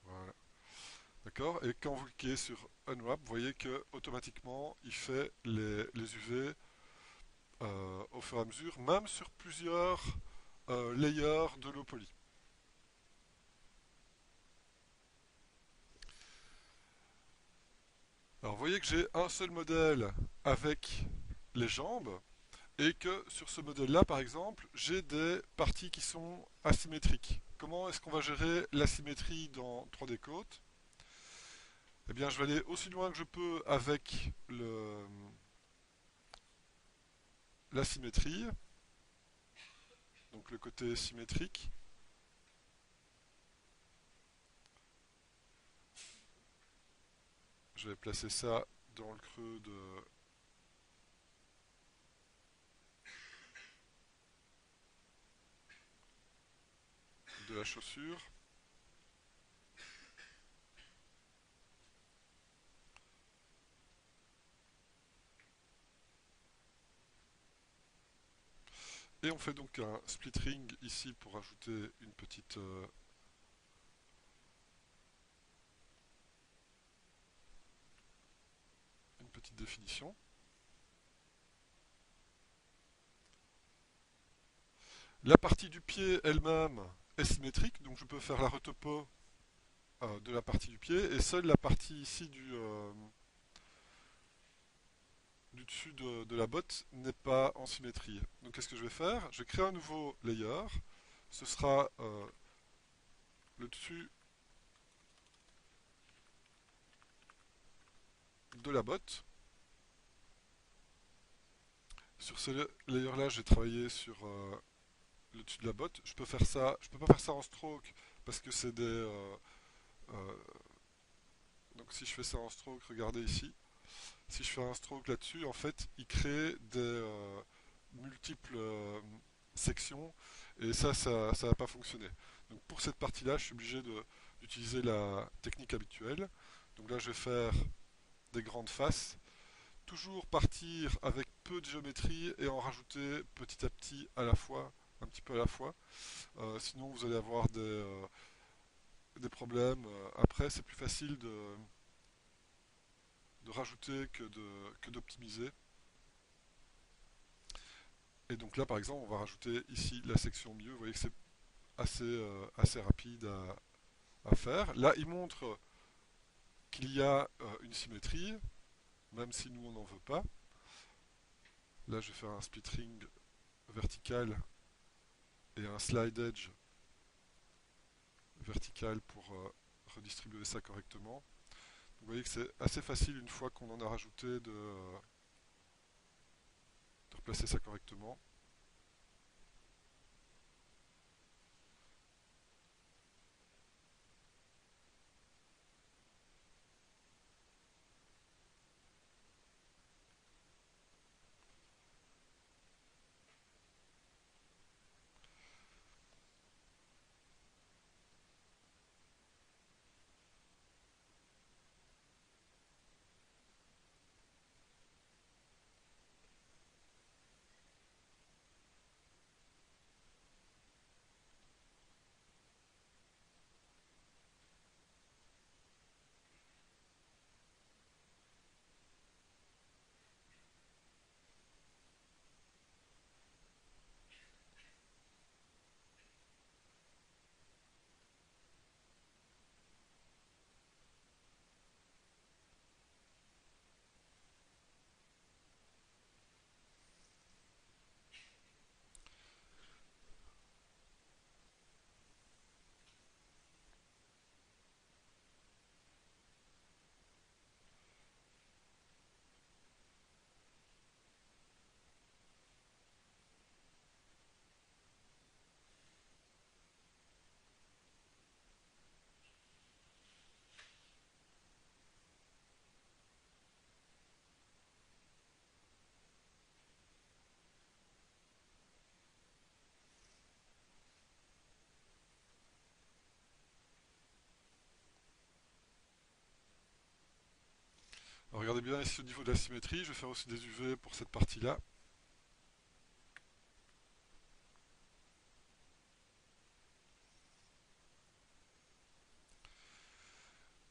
Voilà. D'accord. Et quand vous cliquez sur Unwrap, vous voyez que automatiquement il fait les UV au fur et à mesure, même sur plusieurs layers de low poly. Alors vous voyez que j'ai un seul modèle avec les jambes et que sur ce modèle-là, par exemple, j'ai des parties qui sont asymétriques. Comment est-ce qu'on va gérer l'asymétrie dans 3D Code? Eh bien, je vais aller aussi loin que je peux avec la symétrie, donc le côté symétrique. Je vais placer ça dans le creux de la chaussure. Et on fait donc un split ring ici pour ajouter une petite définition. La partie du pied elle-même est symétrique, donc je peux faire la retopo de la partie du pied, et seule la partie ici du dessus de la botte n'est pas en symétrie. Donc qu'est-ce que je vais faire? Je vais créer un nouveau layer. Ce sera le dessus de la botte. Sur ce layer-là, j'ai travaillé sur le dessus de la botte. Je peux faire ça. Je peux pas faire ça en stroke parce que c'est des. Euh, donc si je fais ça en stroke, regardez ici. Si je fais un stroke là-dessus, en fait, il crée des multiples sections et ça va pas fonctionner. Donc pour cette partie-là, je suis obligé d'utiliser la technique habituelle. Donc là, je vais faire des grandes faces, toujours partir avec peu de géométrie et en rajouter petit à petit à la fois, un petit peu à la fois. Sinon, vous allez avoir des problèmes. Après, c'est plus facile de rajouter que d'optimiser. Et donc là, par exemple, on va rajouter ici la section milieu. Vous voyez que c'est assez rapide à faire. Là, il montre qu'il y a une symétrie, même si nous, on n'en veut pas. Là, je vais faire un split ring vertical et un slide edge vertical pour redistribuer ça correctement. Vous voyez que c'est assez facile une fois qu'on en a rajouté de replacer ça correctement. regardez bien ici au niveau de la symétrie, je vais faire aussi des UV pour cette partie-là.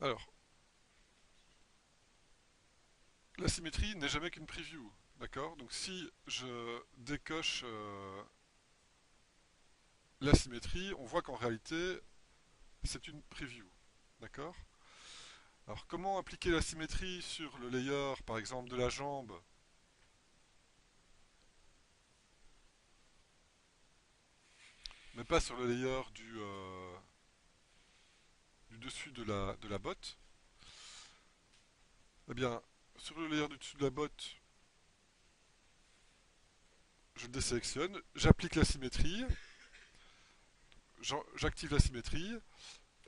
Alors, la symétrie n'est jamais qu'une preview, d'accord? Donc si je décoche la symétrie, on voit qu'en réalité, c'est une preview, d'accord? Alors comment appliquer la symétrie sur le layer, par exemple, de la jambe, mais pas sur le layer du dessus de la botte? Eh bien, sur le layer du dessus de la botte, je le désélectionne, j'applique la symétrie, j'active la symétrie,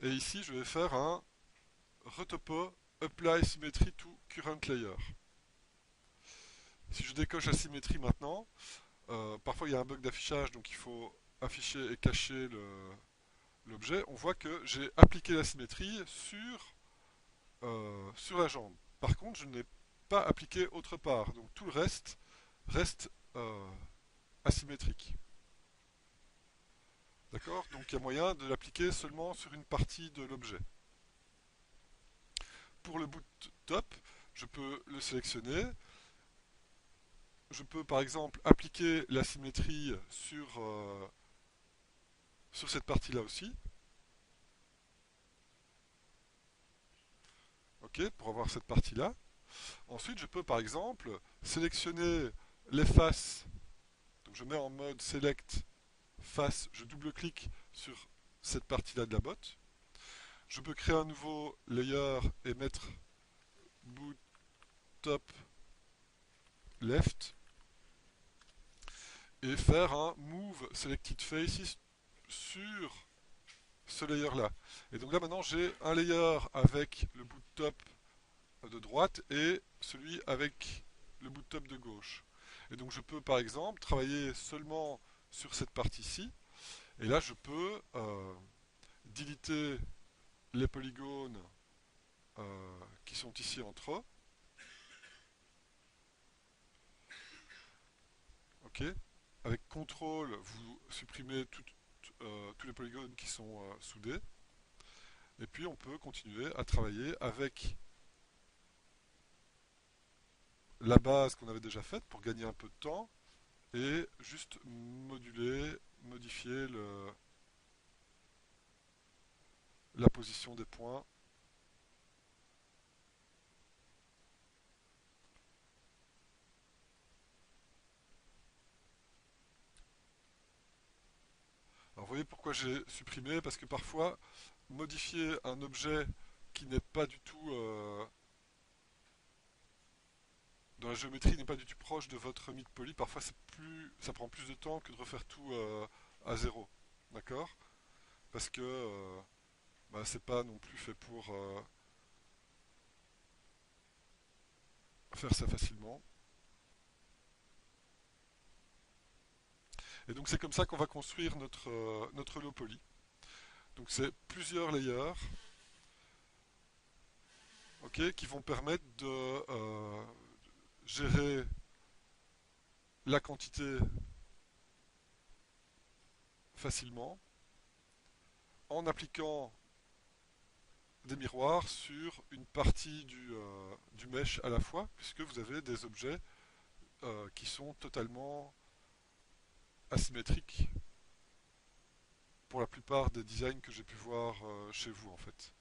et ici je vais faire un retopo apply symmetry to current layer. Si je décoche la symétrie maintenant, parfois il y a un bug d'affichage, donc il faut afficher et cacher l'objet. On voit que j'ai appliqué la symétrie sur la jambe. Par contre, je ne l'ai pas appliqué autre part, donc tout le reste asymétrique. D'accord? Donc il y a moyen de l'appliquer seulement sur une partie de l'objet. Pour le boot top, je peux le sélectionner. Je peux par exemple appliquer la symétrie sur cette partie-là aussi. Ok, pour avoir cette partie-là. Ensuite, je peux par exemple sélectionner les faces. Donc je mets en mode select face, je double-clique sur cette partie-là de la botte. Je peux créer un nouveau layer et mettre boot top left et faire un move selected faces sur ce layer là. Et donc là maintenant j'ai un layer avec le boot top de droite et celui avec le boot top de gauche. Et donc je peux par exemple travailler seulement sur cette partie-ci. Et là je peux déliter les polygones qui sont ici entre eux. Ok. Avec CTRL, vous supprimez tous les polygones qui sont soudés. Et puis on peut continuer à travailler avec la base qu'on avait déjà faite pour gagner un peu de temps et juste moduler, modifier la position des points. Alors vous voyez pourquoi j'ai supprimé, parce que parfois modifier un objet qui n'est pas du tout dans la géométrie n'est pas du tout proche de votre mid poly, parfois ça prend plus de temps que de refaire tout à zéro, d'accord? Parce que bah, c'est pas non plus fait pour faire ça facilement. Et donc c'est comme ça qu'on va construire notre low poly. Donc c'est plusieurs layers, ok, qui vont permettre de gérer la quantité facilement en appliquant des miroirs sur une partie du mesh à la fois, puisque vous avez des objets qui sont totalement asymétriques pour la plupart des designs que j'ai pu voir chez vous en fait.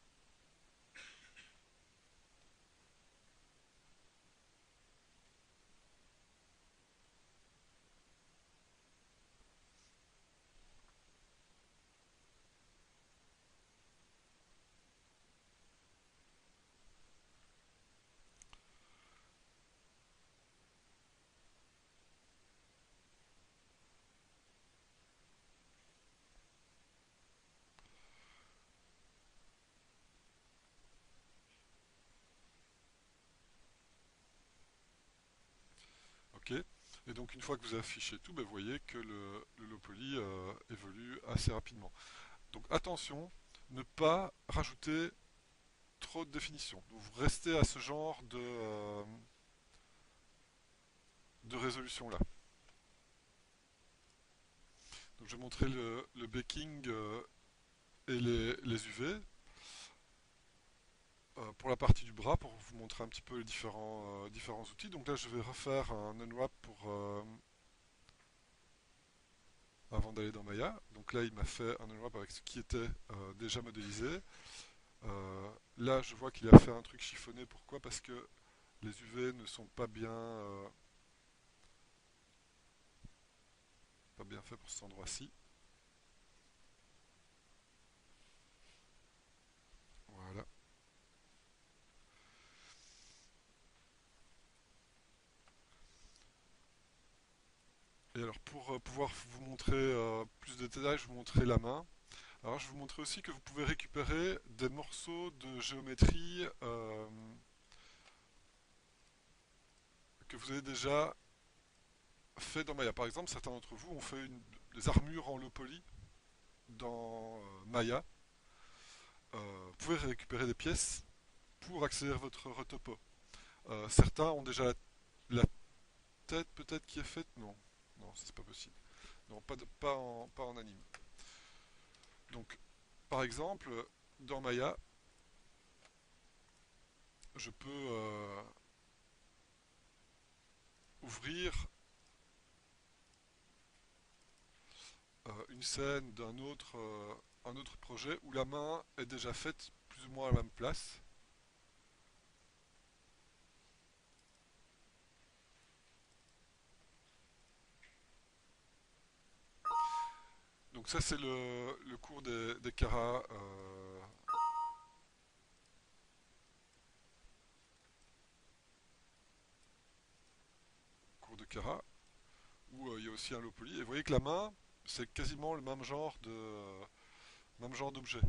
Ok. Et donc une fois que vous affichez tout, ben, vous voyez que le low poly évolue assez rapidement. Donc attention, ne pas rajouter trop de définition. Donc vous restez à ce genre de résolution-là. Donc je vais montrer le baking et les UV. Pour la partie du bras, pour vous montrer un petit peu les différents outils. Donc là, je vais refaire un unwrap avant d'aller dans Maya. Donc là, il m'a fait un unwrap avec ce qui était déjà modélisé. Là, je vois qu'il a fait un truc chiffonné. Pourquoi? Parce que les UV ne sont pas bien faits pour cet endroit-ci. Voilà. Et alors, pour pouvoir vous montrer plus de détails, je vais vous montrer la main. Alors, je vais vous montrer aussi que vous pouvez récupérer des morceaux de géométrie que vous avez déjà fait dans Maya. Par exemple, certains d'entre vous ont fait des armures en low poly dans Maya. Vous pouvez récupérer des pièces pour accélérer votre retopo. Certains ont déjà la tête peut-être qui est faite. Non, non, ça, c'est pas possible. Non, pas en anime. Donc, par exemple, dans Maya, je peux ouvrir une scène un autre projet où la main est déjà faite plus ou moins à la même place. Donc ça c'est le cours des Kara, cours de Kara, où il y a aussi un low poly. Et vous voyez que la main, c'est quasiment le même genre d'objet.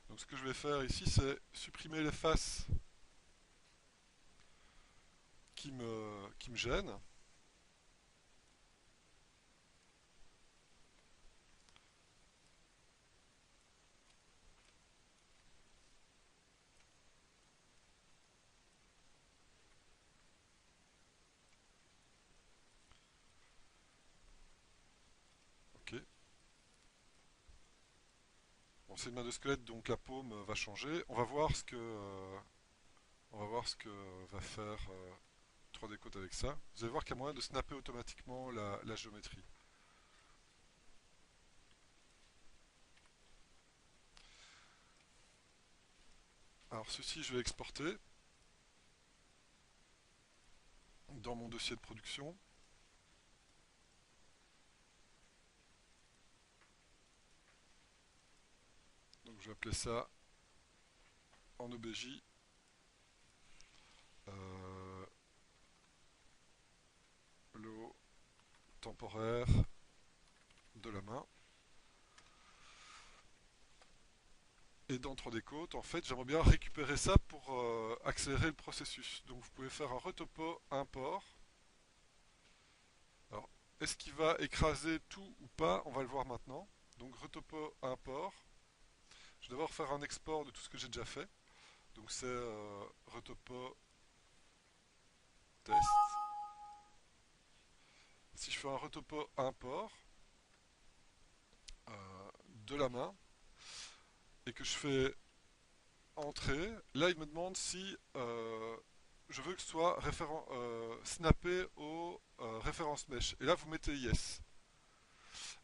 Donc ce que je vais faire ici, c'est supprimer les faces qui me gênent. Ok. Bon, c'est une main de squelette, donc la paume va changer. On va voir ce que va faire 3D Code avec ça. Vous allez voir qu'il y a moyen de snapper automatiquement la géométrie. Alors ceci, je vais exporter dans mon dossier de production. Donc je vais appeler ça en OBJ l'eau temporaire de la main. Et dans 3D Code, en fait, j'aimerais bien récupérer ça pour accélérer le processus. Donc vous pouvez faire un retopo import. Alors, est-ce qu'il va écraser tout ou pas? On va le voir maintenant. Donc retopo import. Je vais d'abord faire un export de tout ce que j'ai déjà fait. Donc c'est retopo test. Si je fais un retopo import de la main et que je fais entrée, là il me demande si je veux que ce soit snappé au référence mesh. Et là vous mettez yes.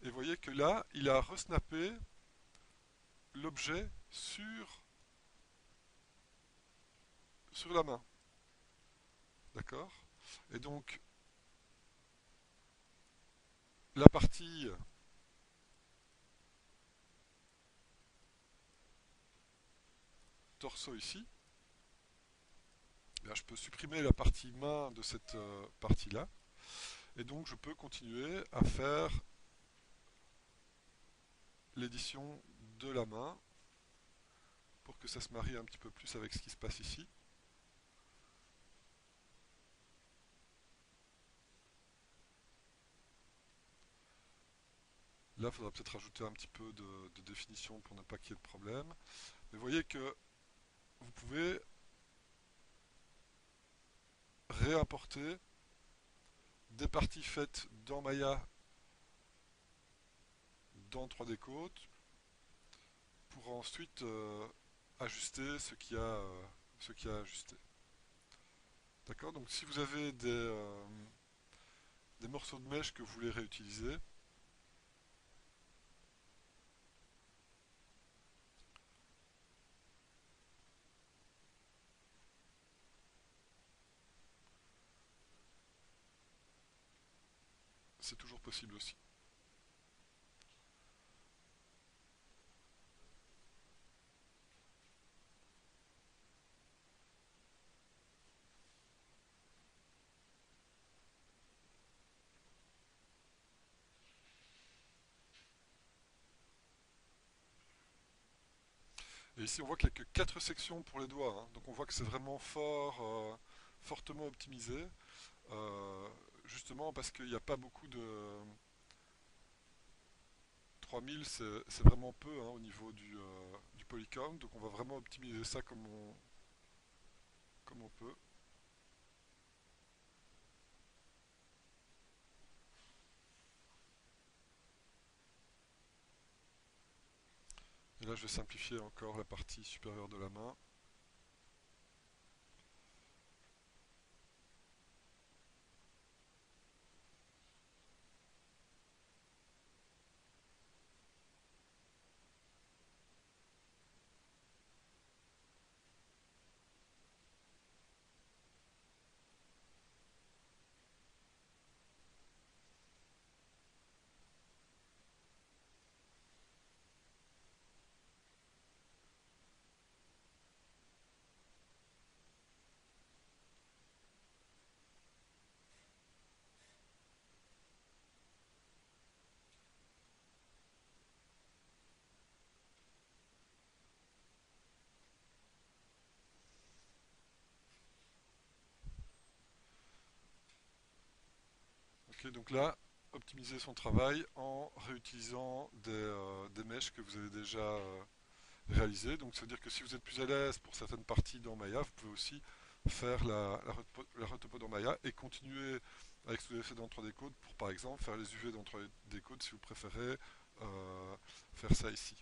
Et vous voyez que là il a resnappé l'objet sur la main. D'accord? Et donc la partie torso ici, là, je peux supprimer la partie main de cette partie-là. Et donc je peux continuer à faire l'édition de la main pour que ça se marie un petit peu plus avec ce qui se passe ici. Là, il faudra peut-être rajouter un petit peu de définition pour ne pas qu'il y ait de problème. Mais vous voyez que vous pouvez réimporter des parties faites dans Maya dans 3D Code pour ensuite ajuster ce qui a ajusté. D'accord. Donc si vous avez des morceaux de mèche que vous voulez réutiliser, c'est toujours possible aussi. Et ici on voit qu'il n'y a que 4 sections pour les doigts, hein. Donc on voit que c'est vraiment fortement optimisé. euh, Justement parce qu'il n'y a pas beaucoup de... 3000 c'est vraiment peu, hein, au niveau du polycount, donc on va vraiment optimiser ça comme on peut. Et là je vais simplifier encore la partie supérieure de la main. Ok, donc là, optimiser son travail en réutilisant des mèches que vous avez déjà réalisées. Donc ça veut dire que si vous êtes plus à l'aise pour certaines parties dans Maya, vous pouvez aussi faire la retopo dans Maya et continuer avec ce que vous avez fait dans 3D Code pour par exemple faire les UV dans 3D Code si vous préférez euh, faire ça ici.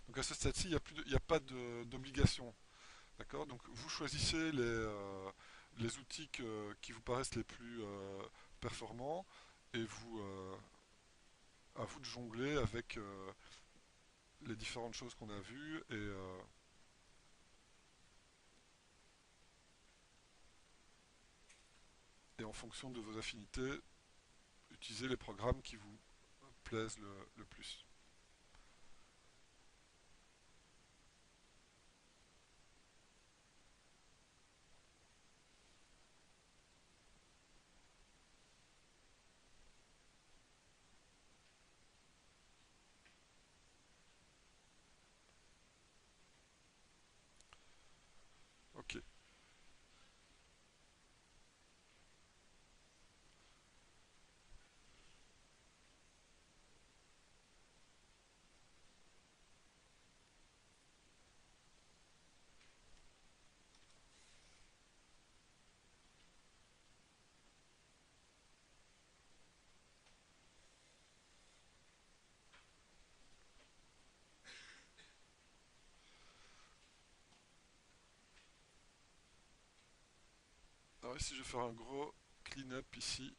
Donc à ce stade-ci, il n'y a pas d'obligation. D'accord. Donc vous choisissez les outils qui vous paraissent les plus performants et à vous de jongler avec les différentes choses qu'on a vues et en fonction de vos affinités, utilisez les programmes qui vous plaisent le plus. Ok, alors ici je vais faire un gros clean-up ici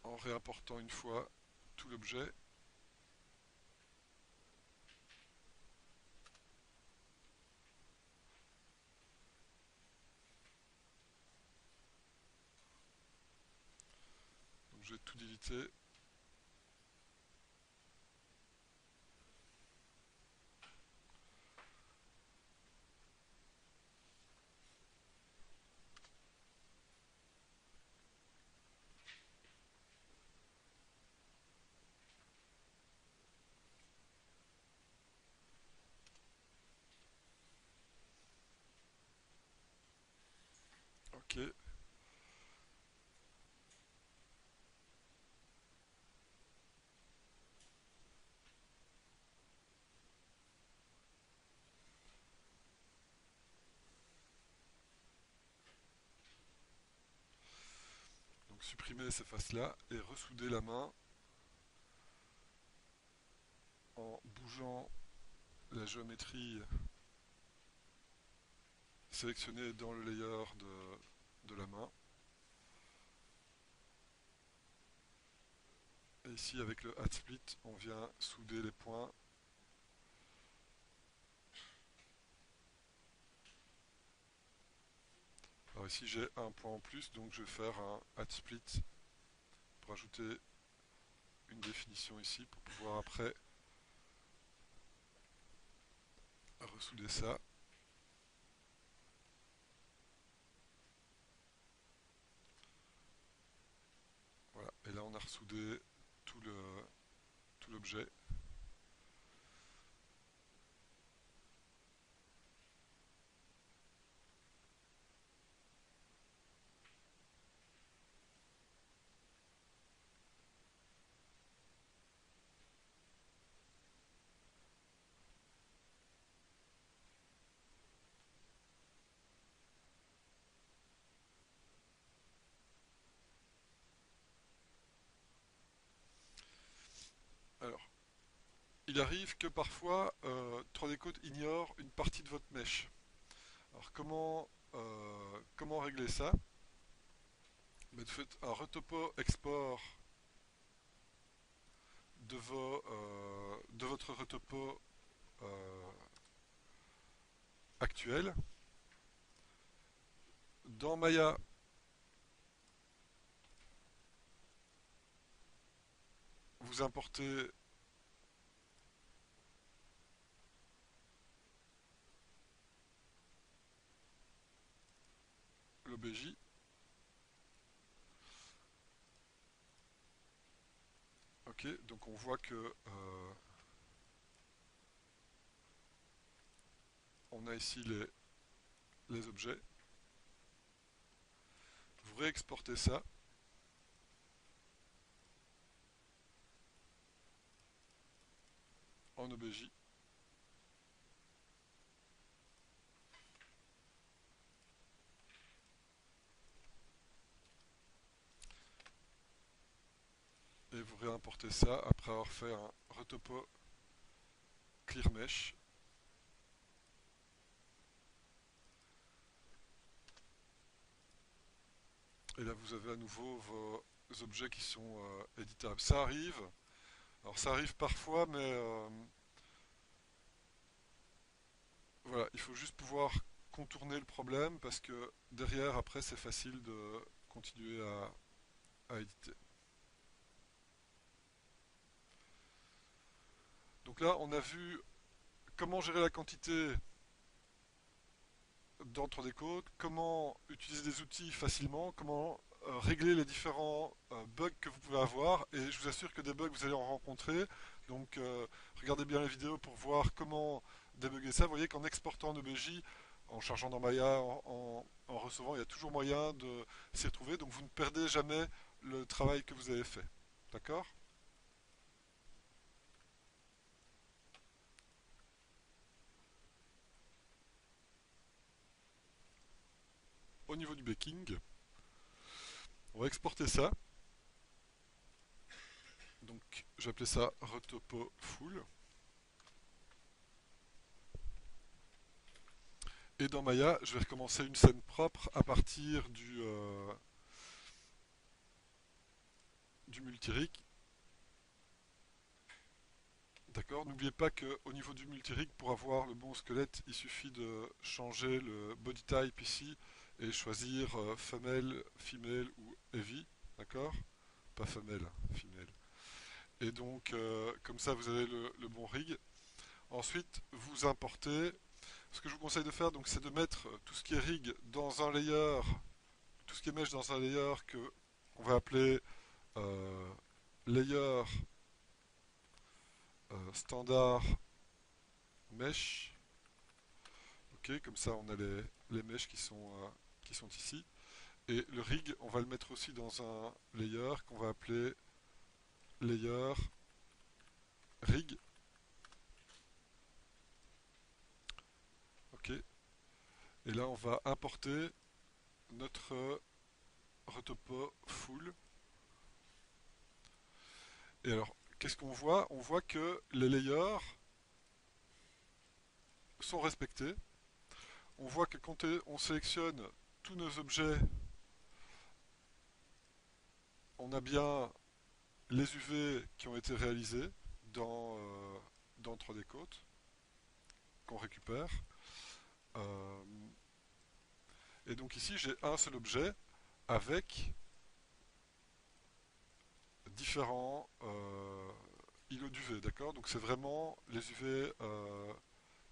en réimportant une fois tout l'objet. Donc je vais tout déliter. Ok, Donc supprimer ces faces-là et ressouder la main en bougeant la géométrie sélectionnée dans le layer de la main. Et ici avec le Add Split, on vient souder les points. Alors ici j'ai un point en plus, donc je vais faire un Add Split pour ajouter une définition ici pour pouvoir après ressouder ça. Voilà, et là on a ressoudé tout l'objet. Alors, il arrive que parfois 3D Code ignore une partie de votre mesh. Alors comment régler ça? Vous faites un retopo export de votre retopo actuel. Dans Maya, vous importez l'OBJ. Ok, donc on voit que on a ici les objets. Vous réexportez ça. En OBJ. Et vous réimportez ça après avoir fait un retopo clear mesh. Et là vous avez à nouveau vos objets qui sont éditables. Ça arrive. Alors ça arrive parfois, mais voilà, il faut juste pouvoir contourner le problème parce que derrière, après, c'est facile de continuer à éditer. Donc là, on a vu comment gérer la quantité d'entre des codes, comment utiliser des outils facilement, comment régler les différents bugs que vous pouvez avoir. Et je vous assure que des bugs, vous allez en rencontrer. Donc regardez bien la vidéo pour voir comment débugger ça. Vous voyez qu'en exportant en OBJ, en chargeant dans Maya, en recevant, il y a toujours moyen de s'y retrouver. Donc vous ne perdez jamais le travail que vous avez fait. D'accord? Au niveau du baking, on va exporter ça. Donc j'ai appelé ça retopo full. Et dans Maya, je vais recommencer une scène propre à partir du multirig. D'accord. N'oubliez pas qu'au niveau du multirig, pour avoir le bon squelette, il suffit de changer le body type ici et choisir femelle, female ou heavy. D'accord. Pas femelle, female. Et donc, comme ça, vous avez le bon rig. Ensuite, vous importez. Ce que je vous conseille de faire, donc, c'est de mettre tout ce qui est rig dans un layer, tout ce qui est mesh dans un layer que on va appeler euh, layer standard mesh. Ok, comme ça on a les meshs qui sont ici. Et le rig, on va le mettre aussi dans un layer qu'on va appeler layer rig. Ok. Et là on va importer notre retopo full. Et alors, qu'est-ce qu'on voit? On voit que les layers sont respectés. On voit que quand on sélectionne tous nos objets, on a bien les UV qui ont été réalisés dans 3D Coat qu'on récupère. Euh, et donc ici, j'ai un seul objet avec différents îlots d'UV, d'accord? Donc c'est vraiment les UV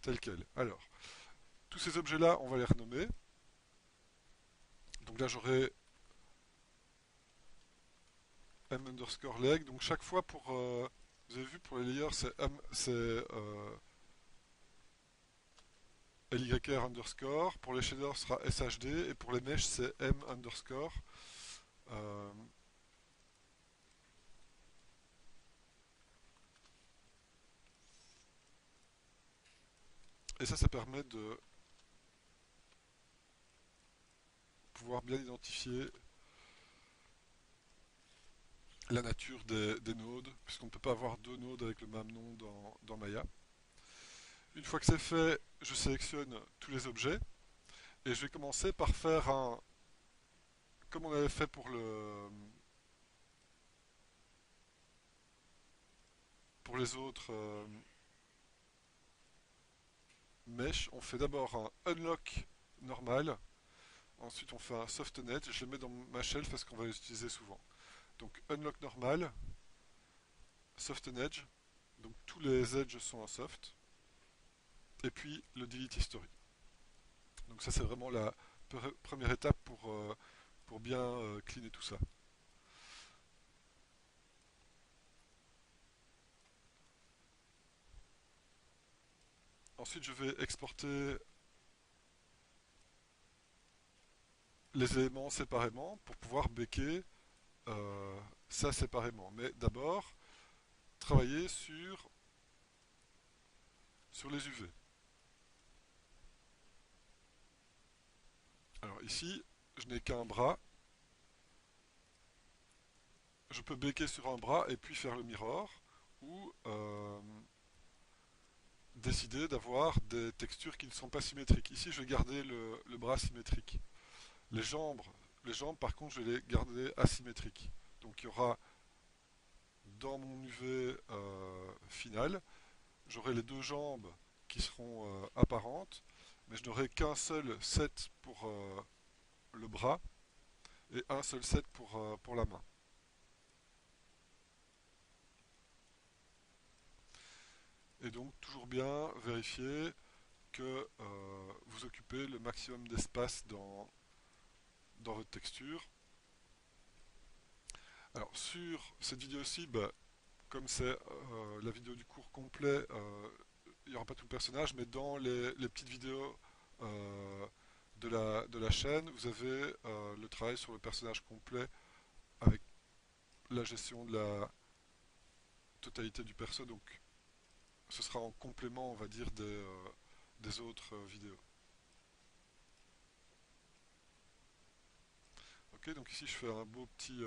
tels quels. Alors, tous ces objets-là, on va les renommer. Donc là, j'aurai m underscore leg. Donc chaque fois pour... vous avez vu, pour les layers, c'est lyr underscore. Pour les shaders, ce sera shd. Et pour les meshes, c'est m underscore. Euh, et ça permet de pouvoir bien identifier la nature des nodes, puisqu'on ne peut pas avoir deux nodes avec le même nom dans Maya. Une fois que c'est fait, je sélectionne tous les objets et je vais commencer par faire un, comme on avait fait pour les autres mesh, on fait d'abord un unlock normal, ensuite on fait un soft edge, je le mets dans ma shell parce qu'on va l'utiliser souvent. Donc unlock normal, soft edge, donc tous les edges sont en soft, et puis le delete history. Donc ça c'est vraiment la première étape pour bien cleaner tout ça. Ensuite je vais exporter les éléments séparément pour pouvoir backer ça séparément. Mais d'abord, travailler sur les UV. Alors ici, je n'ai qu'un bras. Je peux baker sur un bras et puis faire le mirror ou décider d'avoir des textures qui ne sont pas symétriques. Ici, je vais garder le bras symétrique. Les jambes, les jambes, par contre, je vais les garder asymétriques. Donc il y aura dans mon UV final, j'aurai les deux jambes qui seront apparentes, mais je n'aurai qu'un seul set pour le bras et un seul set pour la main. Et donc toujours bien vérifier que vous occupez le maximum d'espace dans votre texture. Alors sur cette vidéo-ci, bah, comme c'est la vidéo du cours complet, il n'y aura pas tout le personnage, mais dans les petites vidéos de la chaîne, vous avez le travail sur le personnage complet avec la gestion de la totalité du perso. Donc ce sera en complément, on va dire, des autres vidéos. Ok, donc ici je fais un beau petit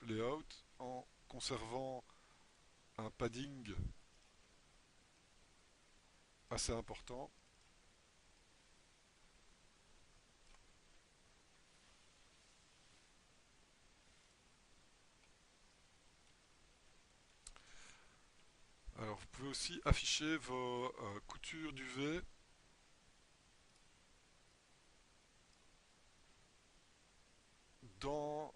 layout en conservant un padding assez important. Alors vous pouvez aussi afficher vos coutures d'UV dans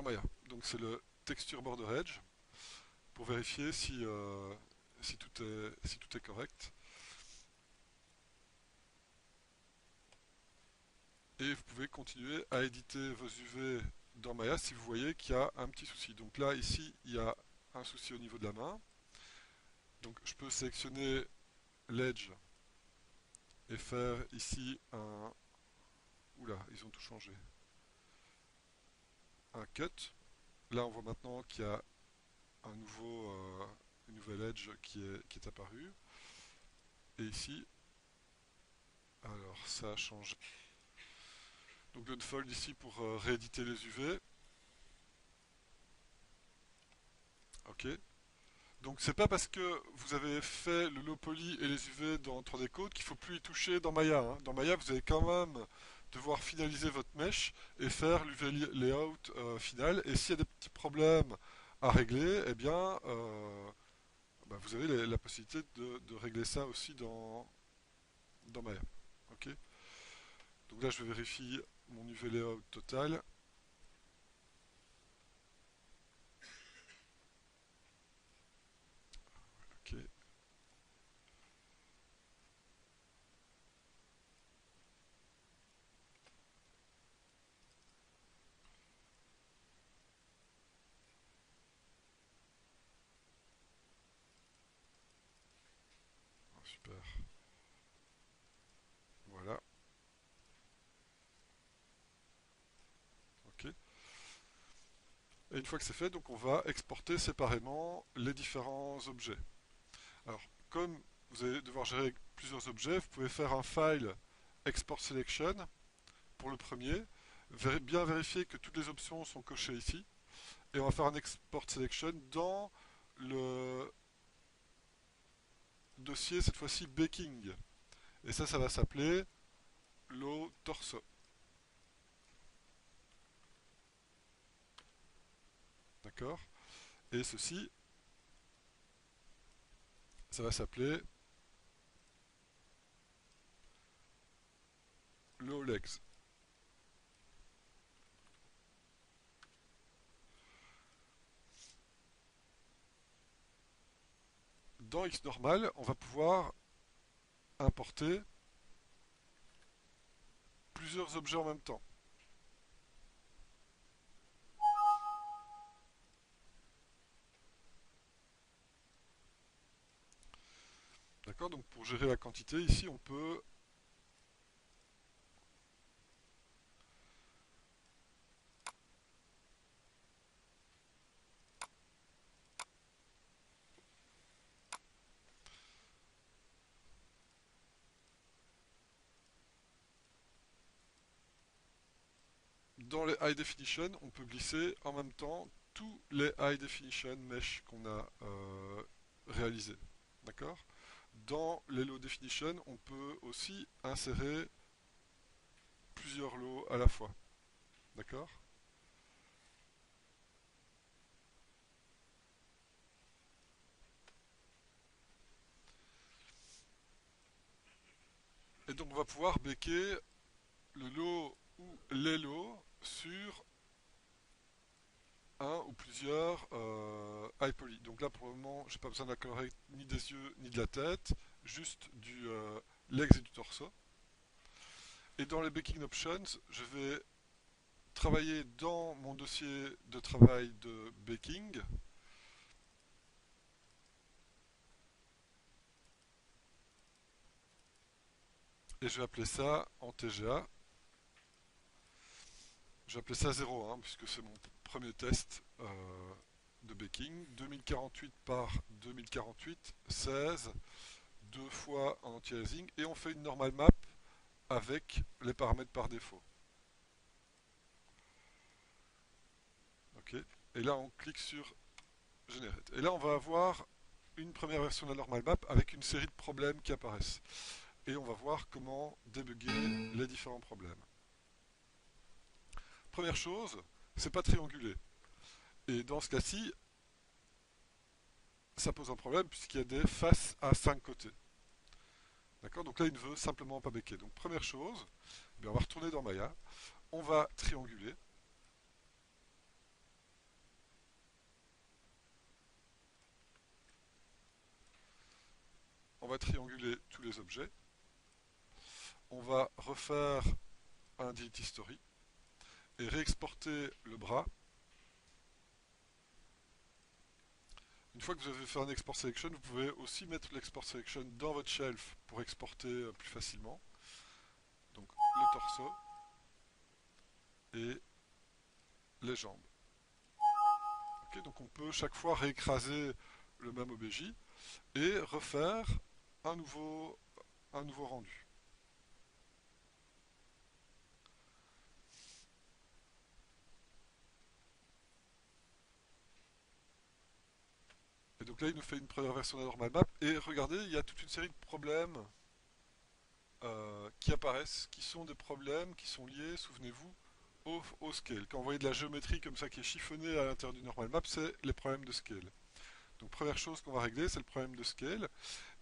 Maya. Donc c'est le texture border edge pour vérifier si tout est correct. Et vous pouvez continuer à éditer vos UV dans Maya si vous voyez qu'il y a un petit souci. Donc là, ici, il y a un souci au niveau de la main. Donc je peux sélectionner l'edge et faire ici un... Oula, ils ont tout changé. Un cut. Là, on voit maintenant qu'il y a un une nouvelle edge qui est apparue. Et ici, Alors ça a changé. Donc l'unfold ici pour rééditer les UV. Ok. Donc c'est pas parce que vous avez fait le low poly et les UV dans 3D Code qu'il faut plus y toucher dans Maya, hein. Dans Maya, vous allez quand même devoir finaliser votre mesh et faire l'UV layout final. Et s'il y a des petits problèmes à régler, eh bien, bah, vous avez la possibilité de régler ça aussi dans Maya. Ok. Donc là, je vérifie mon UV layout total. Ok. Ah, super. Voilà. Ok. Et une fois que c'est fait, donc on va exporter séparément les différents objets. Alors, comme vous allez devoir gérer plusieurs objets, vous pouvez faire un file export selection pour le premier, bien vérifier que toutes les options sont cochées ici, et on va faire un export selection dans le dossier, cette fois-ci baking. Et ça va s'appeler low torso. D'accord. Et ceci, ça va s'appeler low legs. Dans Xnormal, on va pouvoir importer plusieurs objets en même temps. D'accord. Donc pour gérer la quantité, ici on peut dans les high definition, on peut glisser en même temps tous les high definition mesh qu'on a réalisés. D'accord. Dans les low definition, on peut aussi insérer plusieurs lots à la fois. D'accord. Et donc on va pouvoir béquer le lot ou les lots sur un ou plusieurs high poly. Donc là pour le moment, j'ai pas besoin de la colorette ni des yeux ni de la tête, juste du legs et du torso. Et dans les baking options, je vais travailler dans mon dossier de travail de baking. Et je vais appeler ça en TGA. Je vais appeler ça 01 puisque c'est mon premier test de baking. 2048 par 2048, 16, deux fois en anti-aliasing. Et on fait une normal map avec les paramètres par défaut. Ok. Et là, on clique sur Generate. Et là, on va avoir une première version de la normal map avec une série de problèmes qui apparaissent. Et on va voir comment débugger les différents problèmes. Première chose, c'est pas triangulé. Et dans ce cas-ci, ça pose un problème puisqu'il y a des faces à 5 côtés. D'accord. Donc là, il ne veut simplement pas béquer. Donc première chose, eh bien, on va retourner dans Maya. On va trianguler. On va trianguler tous les objets. On va refaire un delete history et réexporter le bras. Une fois que vous avez fait un export selection, vous pouvez aussi mettre l'export selection dans votre shelf pour exporter plus facilement. Donc le torso et les jambes. Okay, donc on peut chaque fois réécraser le même OBJ et refaire un nouveau rendu. Donc là, il nous fait une première version de la normal map. Et regardez, il y a toute une série de problèmes qui apparaissent, qui sont des problèmes qui sont liés, souvenez-vous, au scale. Quand vous voyez de la géométrie comme ça qui est chiffonnée à l'intérieur du normal map, c'est les problèmes de scale. Donc première chose qu'on va régler, c'est le problème de scale.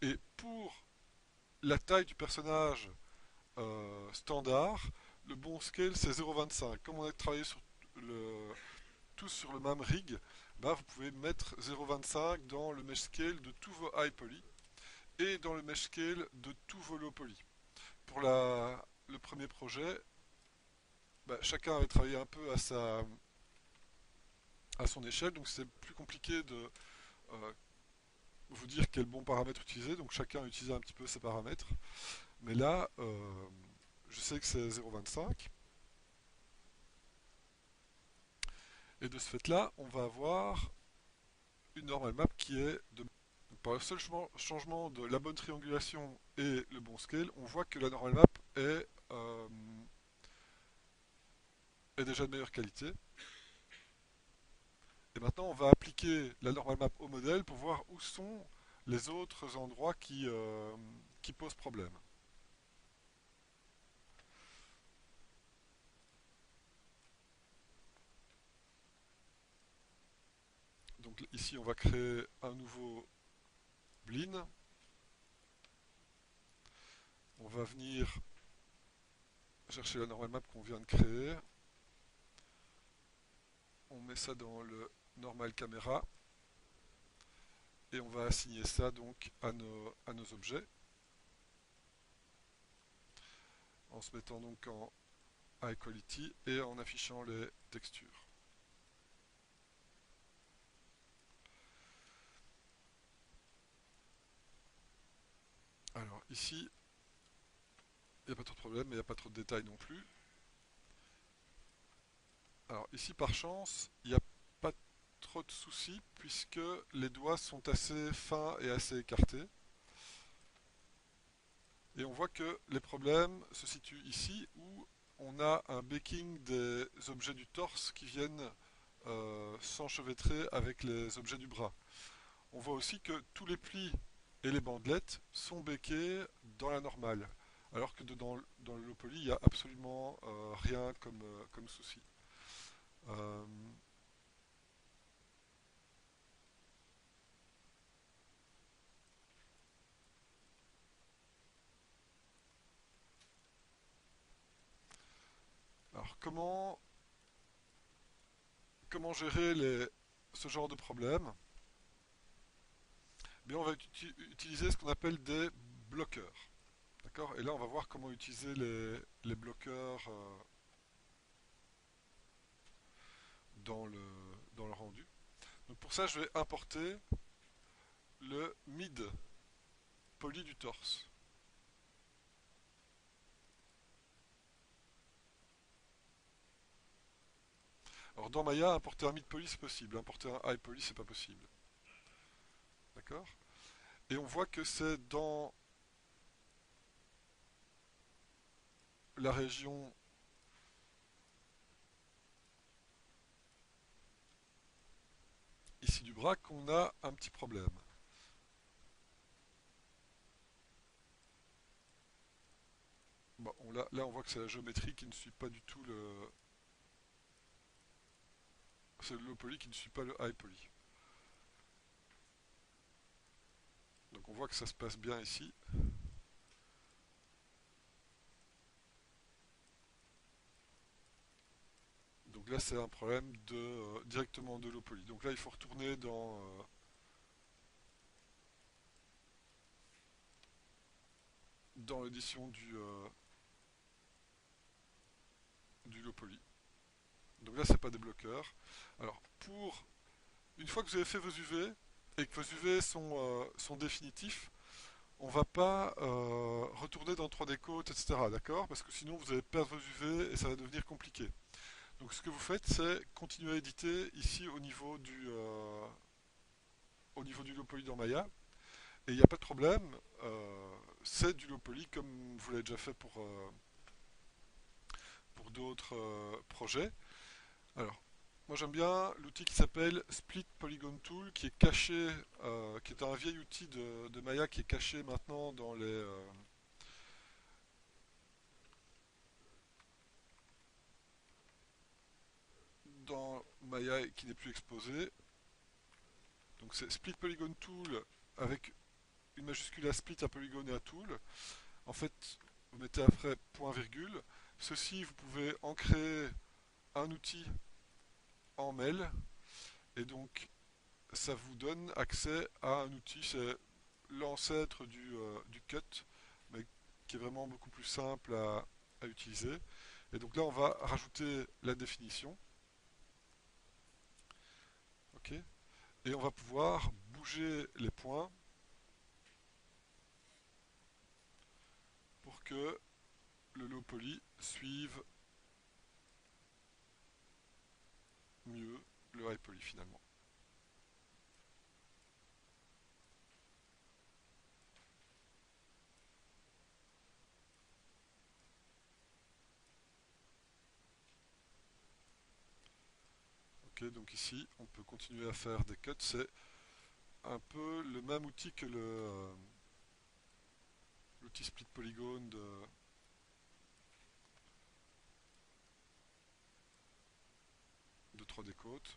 Et pour la taille du personnage standard, le bon scale c'est 0,25. Comme on a travaillé le, tous sur le même rig, bah, vous pouvez mettre 0,25 dans le mesh scale de tous vos high poly et dans le mesh scale de tous vos low poly. Pour le premier projet, bah, chacun avait travaillé un peu à son échelle, donc c'est plus compliqué de vous dire quel bon paramètre utiliser, donc chacun a utilisé un petit peu ses paramètres. Mais là, je sais que c'est 0,25. Et de ce fait-là, on va avoir une normal map qui est de... Donc, par le seul changement de la bonne triangulation et le bon scale, on voit que la normal map est déjà de meilleure qualité. Et maintenant, on va appliquer la normal map au modèle pour voir où sont les autres endroits qui posent problème. Donc ici, on va créer un nouveau Blin. On va venir chercher la normal map qu'on vient de créer. On met ça dans le normal caméra. Et on va assigner ça donc à nos objets. En se mettant donc en high quality et en affichant les textures. Alors ici, il n'y a pas trop de problème, mais il n'y a pas trop de détails non plus. Alors ici, par chance, il n'y a pas trop de soucis puisque les doigts sont assez fins et assez écartés. Et on voit que les problèmes se situent ici où on a un baking des objets du torse qui viennent s'enchevêtrer avec les objets du bras. On voit aussi que tous les plis et les bandelettes sont béqués dans la normale, alors que dans le low poly, il n'y a absolument rien comme souci. Euh, alors comment gérer ce genre de problème? Bien, on va utiliser ce qu'on appelle des bloqueurs. D'accord. Et là, on va voir comment utiliser les bloqueurs dans dans le rendu. Donc pour ça, je vais importer le mid poly du torse. Alors dans Maya, importer un mid poly c'est possible, importer un high poly c'est pas possible. D'accord. Et on voit que c'est dans la région ici du bras qu'on a un petit problème. Bon, là, on voit que c'est la géométrie qui ne suit pas du tout le... C'est le low poly qui ne suit pas le high poly. Donc on voit que ça se passe bien ici. Donc là, c'est un problème directement de low poly. Donc là, il faut retourner dans l'édition du low poly. Donc là, c'est pas des bloqueurs. Alors, une fois que vous avez fait vos UV et que vos UV sont définitifs, on va pas retourner dans 3D Coat, etc. D'accord? Parce que sinon, vous allez perdre vos UV et ça va devenir compliqué. Donc, ce que vous faites, c'est continuer à éditer ici au niveau du low poly dans Maya. Et il n'y a pas de problème. C'est du low poly comme vous l'avez déjà fait pour d'autres projets. Alors, moi j'aime bien l'outil qui s'appelle Split Polygon Tool, qui est caché, qui est un vieil outil de Maya qui est caché maintenant dans Maya et qui n'est plus exposé. Donc c'est Split Polygon Tool avec une majuscule à split, un polygone et un tool. En fait, vous mettez après point virgule. Ceci, vous pouvez en créer un outil en mail et donc ça vous donne accès à un outil, c'est l'ancêtre du cut, mais qui est vraiment beaucoup plus simple à utiliser. Et donc là, on va rajouter la définition. Ok. Et on va pouvoir bouger les points pour que le low poly suive mieux le high poly finalement. Ok, donc ici, on peut continuer à faire des cuts. C'est un peu le même outil que l'outil split polygone de 3D Code.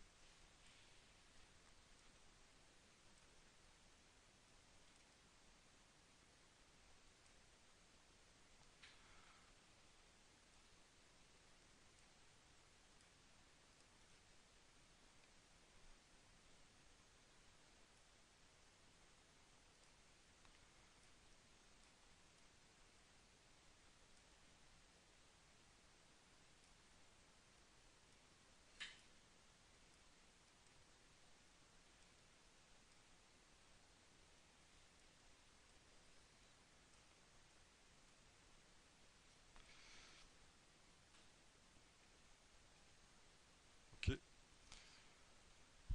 Ok.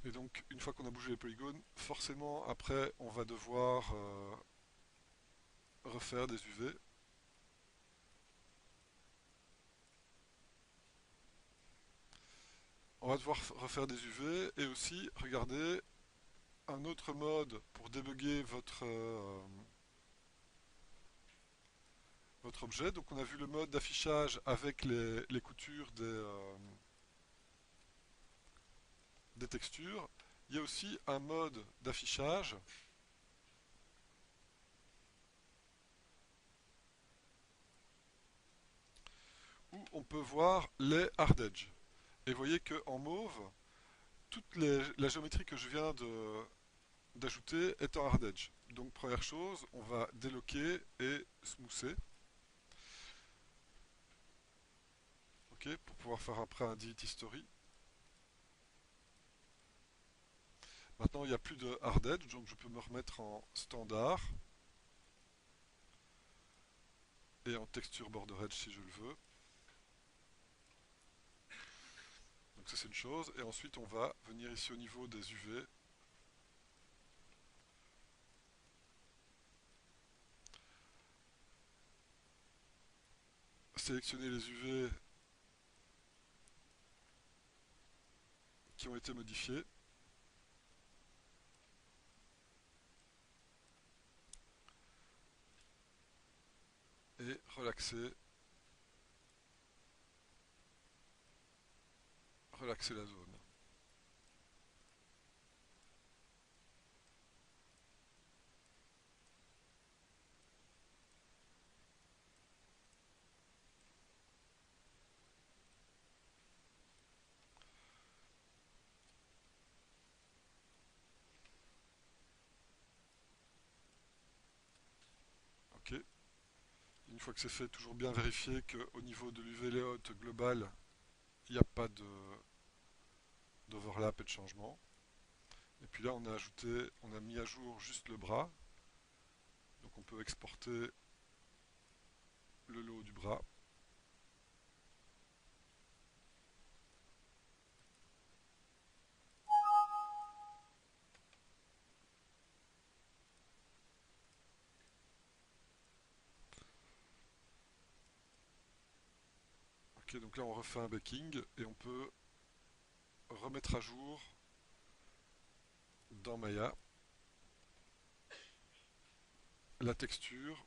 Et donc, une fois qu'on a bougé les polygones, forcément, après, on va devoir refaire des UV. On va devoir refaire des UV et aussi regarder un autre mode pour débugger votre objet. Donc, on a vu le mode d'affichage avec les coutures des textures. Il y a aussi un mode d'affichage où on peut voir les hard edge. Et vous voyez qu'en mauve, la géométrie que je viens d'ajouter est en hard edge. Donc première chose, on va déloquer et smoother, ok, pour pouvoir faire après un delete history. Maintenant il n'y a plus de hard edge, donc je peux me remettre en standard et en texture border edge si je le veux. Donc ça c'est une chose. Et ensuite on va venir ici au niveau des UV. Sélectionner les UV qui ont été modifiés. Et relaxer la zone. Ok. Une fois que c'est fait, toujours bien vérifier qu'au niveau de l'UV layout global, il n'y a pas d'overlap et de changement. Et puis là, on a mis à jour juste le bras. Donc on peut exporter le lot du bras. Ok, donc là on refait un backing et on peut remettre à jour dans Maya la texture.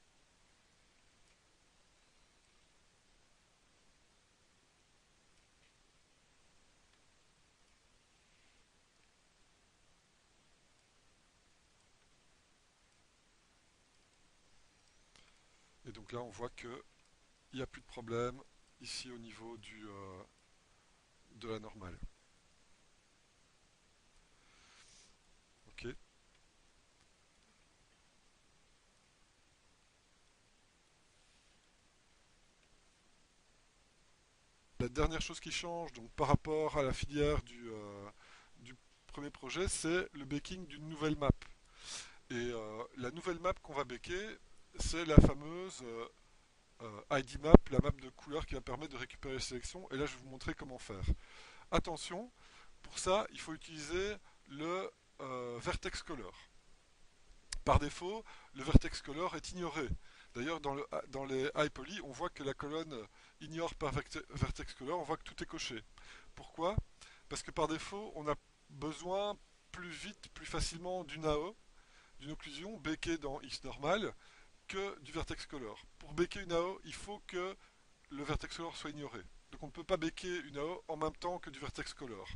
Et donc là, on voit que il n'y a plus de problème ici au niveau de la normale. Ok. La dernière chose qui change donc, par rapport à la filière du premier projet, c'est le baking d'une nouvelle map. Et la nouvelle map qu'on va baker, c'est la fameuse ID map, la map de couleur qui va permettre de récupérer les sélections. Et là, je vais vous montrer comment faire. Attention, pour ça, il faut utiliser le vertex color. Par défaut, le vertex color est ignoré. D'ailleurs, dans les iPoly, on voit que la colonne ignore par vertex color, on voit que tout est coché. Pourquoi? Parce que par défaut, on a besoin plus vite, plus facilement d'une AO, d'une occlusion béquée dans X normal, que du vertex color. Pour béquer une AO, il faut que le vertex color soit ignoré. Donc on ne peut pas béquer une AO en même temps que du vertex color.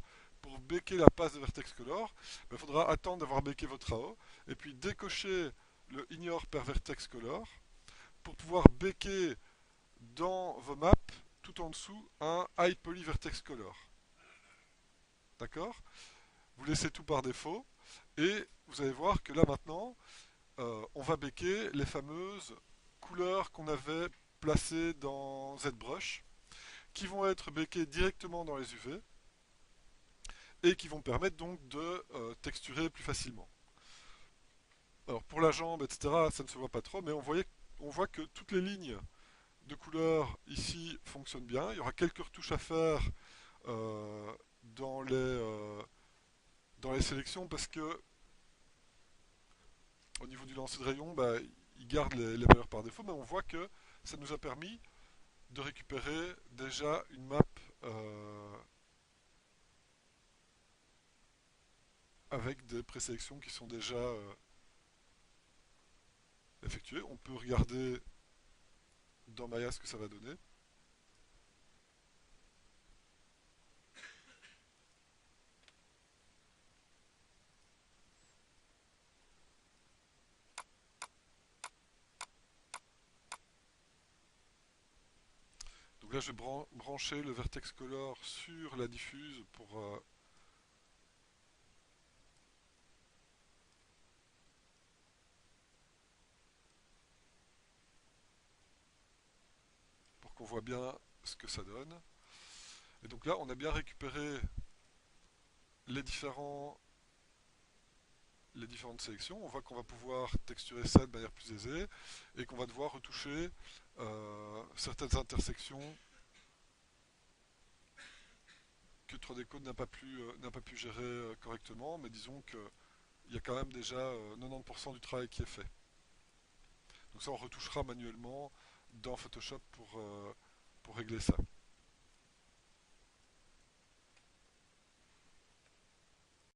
Pour béquer la passe de vertex color, il faudra attendre d'avoir béqué votre AO et puis décocher le ignore per vertex color pour pouvoir béquer dans vos maps tout en dessous un high poly vertex color. D'accord? Vous laissez tout par défaut et vous allez voir que là maintenant on va béquer les fameuses couleurs qu'on avait placées dans ZBrush qui vont être béquées directement dans les UV et qui vont permettre donc de texturer plus facilement. Alors pour la jambe, etc., ça ne se voit pas trop, mais on voit que toutes les lignes de couleurs ici fonctionnent bien. Il y aura quelques retouches à faire euh, dans, les, euh, dans les sélections parce que au niveau du lancer de rayon, bah, il garde les valeurs par défaut, mais on voit que ça nous a permis de récupérer déjà une map avec des présélections qui sont déjà effectuées. On peut regarder dans Maya ce que ça va donner. Donc là, je vais brancher le vertex color sur la diffuse pour qu'on voit bien ce que ça donne. Et donc là, on a bien récupéré les, différents, les différentes sélections. On voit qu'on va pouvoir texturer ça de manière plus aisée et qu'on va devoir retoucher certaines intersections que 3D Code n'a pas pu gérer correctement, mais disons qu'il y a quand même déjà 90% du travail qui est fait. Donc ça, on retouchera manuellement dans Photoshop pour régler ça.